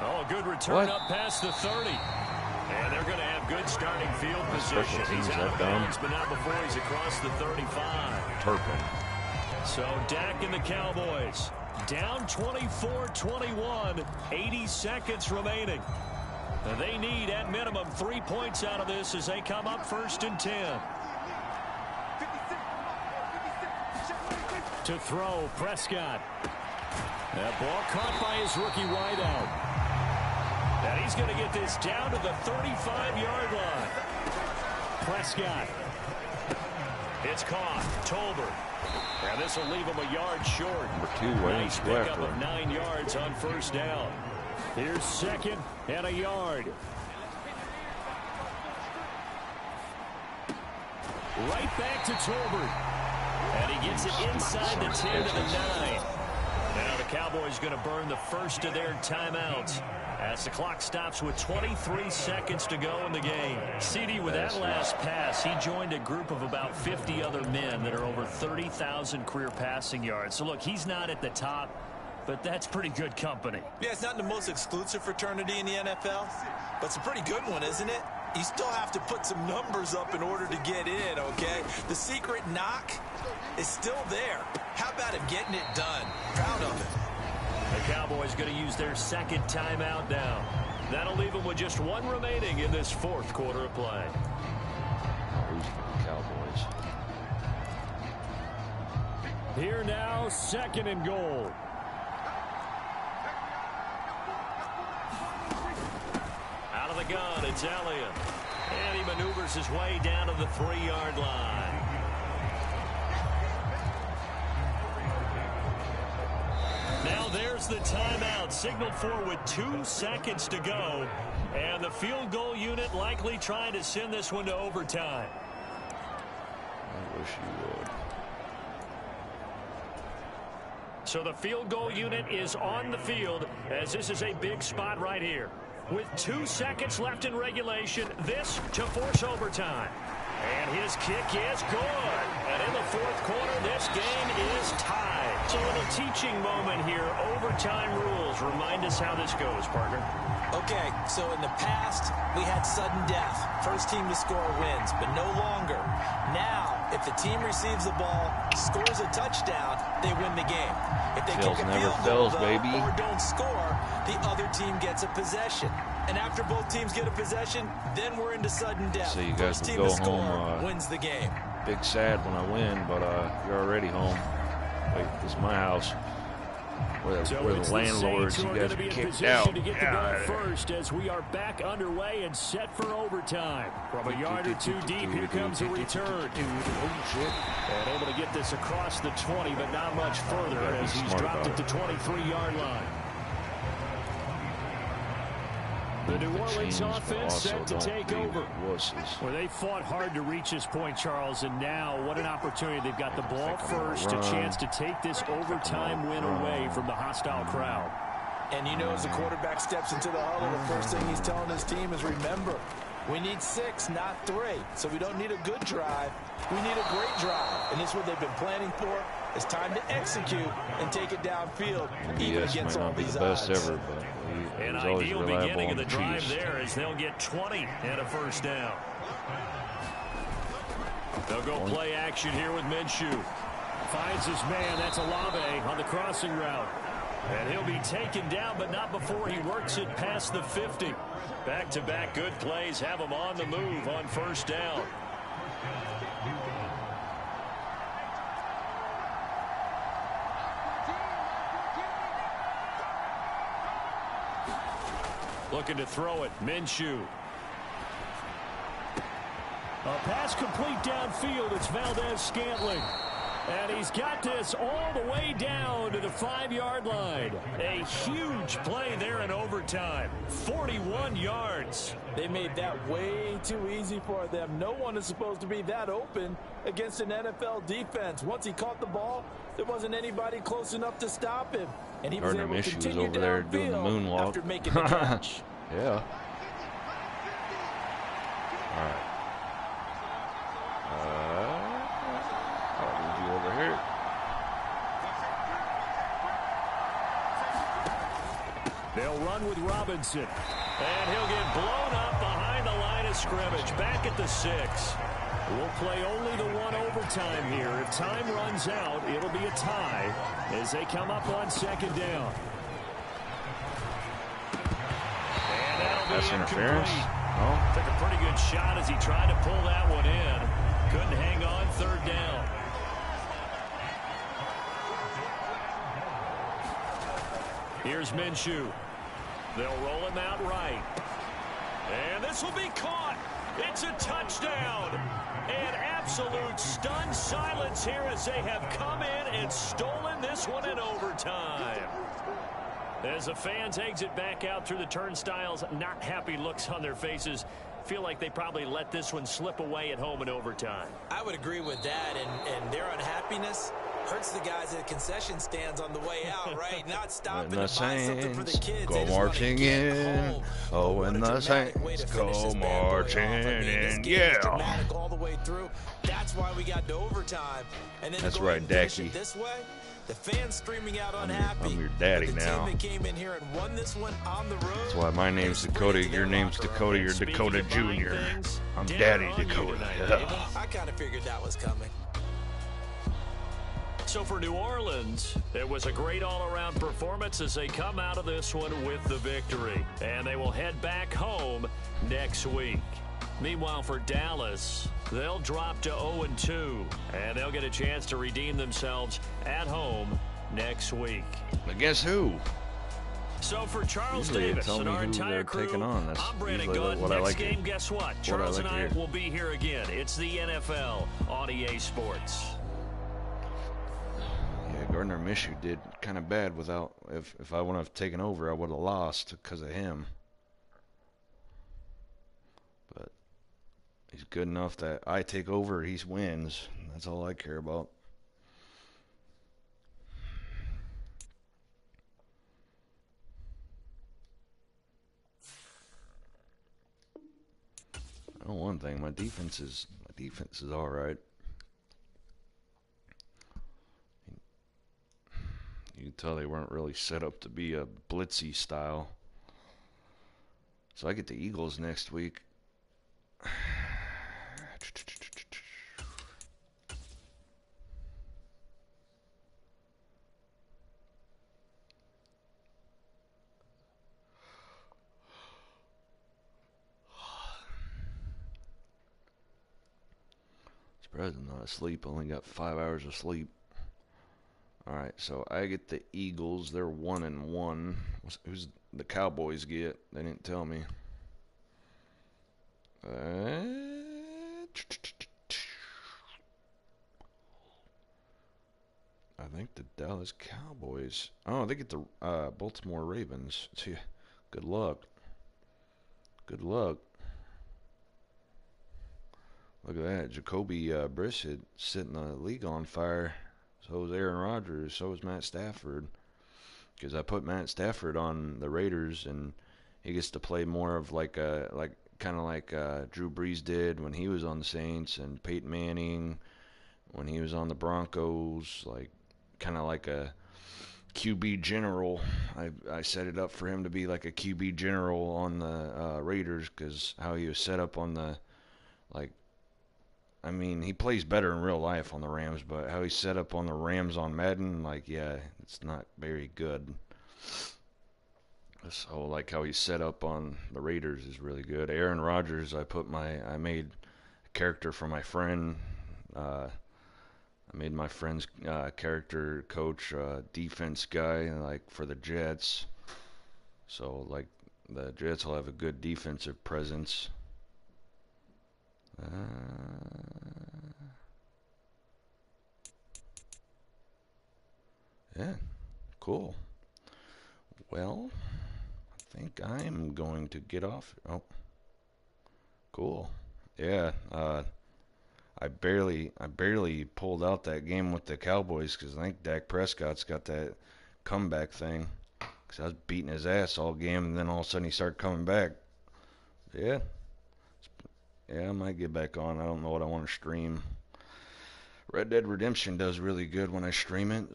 Oh, good return up past the 30. And they're going to have good starting field position. He's out of bounds, but not before he's across the 35. Turpin. So Dak and the Cowboys down 24-21, 80 seconds remaining. And they need, at minimum, 3 points out of this as they come up 1st and 10. To throw, Prescott. That ball caught by his rookie wideout. And he's going to get this down to the 35-yard line. Prescott. It's caught. Tolbert. And this will leave him a yard short. Number 2, nice pickup of 9 yards on 1st down. Here's 2nd and a yard. Right back to Tolbert. And he gets it inside the 10 to the 9. Now the Cowboys going to burn the first of their timeouts as the clock stops with 23 seconds to go in the game. CD, with that last pass, he joined a group of about 50 other men that are over 30,000 career passing yards. So, look, he's not at the top, but that's pretty good company. Yeah, it's not the most exclusive fraternity in the NFL, but it's a pretty good one, isn't it? You still have to put some numbers up in order to get in, okay? The secret knock is still there. How about him getting it done? Proud of him. The Cowboys going to use their 2nd timeout now. That'll leave them with just 1 remaining in this 4th quarter of play. Losing to the Cowboys. Here now, 2nd and goal. Out of the gun, it's Elliott. And he maneuvers his way down to the 3-yard line. Now there's the timeout, signaled for with 2 seconds to go. And the field goal unit likely trying to send this one to overtime. I wish you would. So the field goal unit is on the field as this is a big spot right here. With 2 seconds left in regulation, this to force overtime. And his kick is good. And in the 4th quarter, this game is tied. So a little teaching moment here. Overtime rules. Remind us how this goes, partner. Okay, so in the past, we had sudden death. First team to score wins, but no longer. Now, if the team receives the ball, scores a touchdown, they win the game. If they kick a field goal, or don't score, the other team gets a possession. And after both teams get a possession, then we're into sudden death. So you guys First team will go to score home wins the game. big sad when I win, but you're already home. Wait, this is my house. Where the landlords, you guys are kicked out. To get the ball first as we are back underway and set for overtime. From a yard or 2 deep, here comes a return. And able to get this across the 20, but not much further as he's dropped at the 23-yard line. The New Orleans offense set to take over. Where they fought hard to reach this point, Charles, and now what an opportunity. They've got the ball first, a chance to take this overtime win away from the hostile crowd. And you know, as the quarterback steps into the huddle, the first thing he's telling his team is, remember, we need 6, not 3. So we don't need a good drive. We need a great drive. And this is what they've been planning for. It's time to execute and take it downfield, even against all these odds. Ever, but an ideal beginning of the drive there as they'll get 20 and a first down. They'll go play action here with Minshew. Finds his man. That's Olave on the crossing route. And he'll be taken down, but not before he works it past the 50. Back-to-back good plays have him on the move on first down. Looking to throw it, Minshew. A pass complete downfield. It's Valdez-Scantling. And he's got this all the way down to the 5-yard line. A huge play there in overtime. 41 yards. They made that way too easy for them. No one is supposed to be that open against an NFL defense. Once he caught the ball, there wasn't anybody close enough to stop him. And he was able to continue over there doing the downfield moonwalk. after making the catch. Yeah. All right. I'll move you over here. They'll run with Robinson. And he'll get blown up behind the line of scrimmage. Back at the 6. We'll play only the one overtime here. If time runs out, it'll be a tie as they come up on 2nd down. And that'll be That's interference. No. Took a pretty good shot as he tried to pull that one in. Couldn't hang on 3rd down. Here's Minshew. They'll roll him out right. And this will be caught. It's a touchdown. And absolute stunned silence here as they have come in and stolen this one in overtime. As the fans exit back out through the turnstiles, not happy looks on their faces. Feel like they probably let this one slip away at home in overtime. I would agree with that, and their unhappiness hurts the guys at the concession stands on the way out, right? Not stopping to buy something for the kids. Go marching in. Oh, and the Saints go marching in. Yeah. Dramatic all the way through. That's why we got to overtime. And then That's to right, Dacky. This way, the fans screaming out unhappy. I'm your daddy the now. team that came in here and won this one on the road. That's why my name's Dakota. Your name's Dakota. You're Dakota Jr. I'm Daddy Dakota. Yeah. I kind of figured that was coming. So for New Orleans, it was a great all-around performance as they come out of this one with the victory. And they will head back home next week. Meanwhile, for Dallas, they'll drop to 0-2, and they'll get a chance to redeem themselves at home next week. Against who? So for Charles Usually Davis tell and me our who entire they're crew, taking on. That's I'm Brandon usually Good. what I Next like to- game, guess what? what I Charles like and to I hear. will be here again. It's the NFL on EA Sports. Yeah, Gardner Minshew did kind of bad without. If I wouldn't have taken over, I would have lost because of him. But he's good enough that I take over, he wins. That's all I care about. I know one thing, my defense is all right. You can tell they weren't really set up to be a blitzy style. So I get the Eagles next week. Surprised I'm not asleep. I only got 5 hours of sleep. Alright, so I get the Eagles. They're 1-1. Who's the Cowboys get? They didn't tell me. I think the Dallas Cowboys. Oh, they get the Baltimore Ravens. See, good luck. Good luck. Look at that. Jacoby Brissett setting the league on fire. So is Aaron Rodgers. So is Matt Stafford. Because I put Matt Stafford on the Raiders, and he gets to play more of like kind of like Drew Brees did when he was on the Saints, and Peyton Manning when he was on the Broncos. Like kind of like a QB general. I set it up for him to be like a QB general on the Raiders, because how he was set up on the I mean, he plays better in real life on the Rams, but how he's set up on the Rams on Madden, yeah, it's not very good. So, like, how he's set up on the Raiders is really good. Aaron Rodgers, I made a character for my friend. I made my friend's character coach, defense guy, like, for the Jets. So, like, the Jets will have a good defensive presence. Yeah, cool. Well, I think I'm going to get off. Oh, cool. Yeah, I barely pulled out that game with the Cowboys because I think Dak Prescott's got that comeback thing. Because I was beating his ass all game, and then all of a sudden he started coming back. Yeah, yeah, I might get back on. I don't know what I want to stream. Red Dead Redemption does really good when I stream it.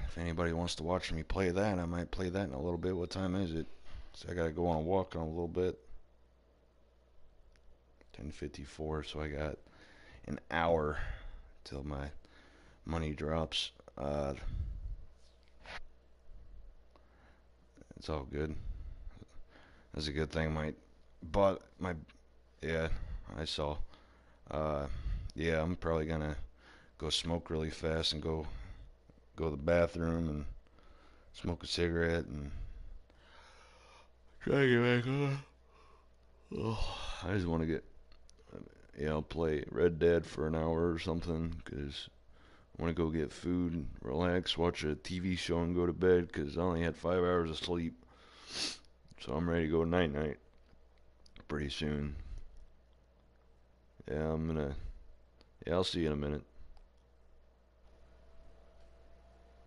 If anybody wants to watch me play that, I might play that in a little bit. What time is it? So I gotta go on a walk in a little bit. 10:54, so I got an hour till my money drops. It's all good. That's a good thing. Yeah, I saw. Uh, yeah, I'm probably gonna go smoke really fast and go to the bathroom and smoke a cigarette and try to get back on. Oh, I just want to play Red Dead for an hour or something because I want to go get food and relax, watch a TV show and go to bed because I only had 5 hours of sleep. So I'm ready to go night-night pretty soon. Yeah, I'll see you in a minute.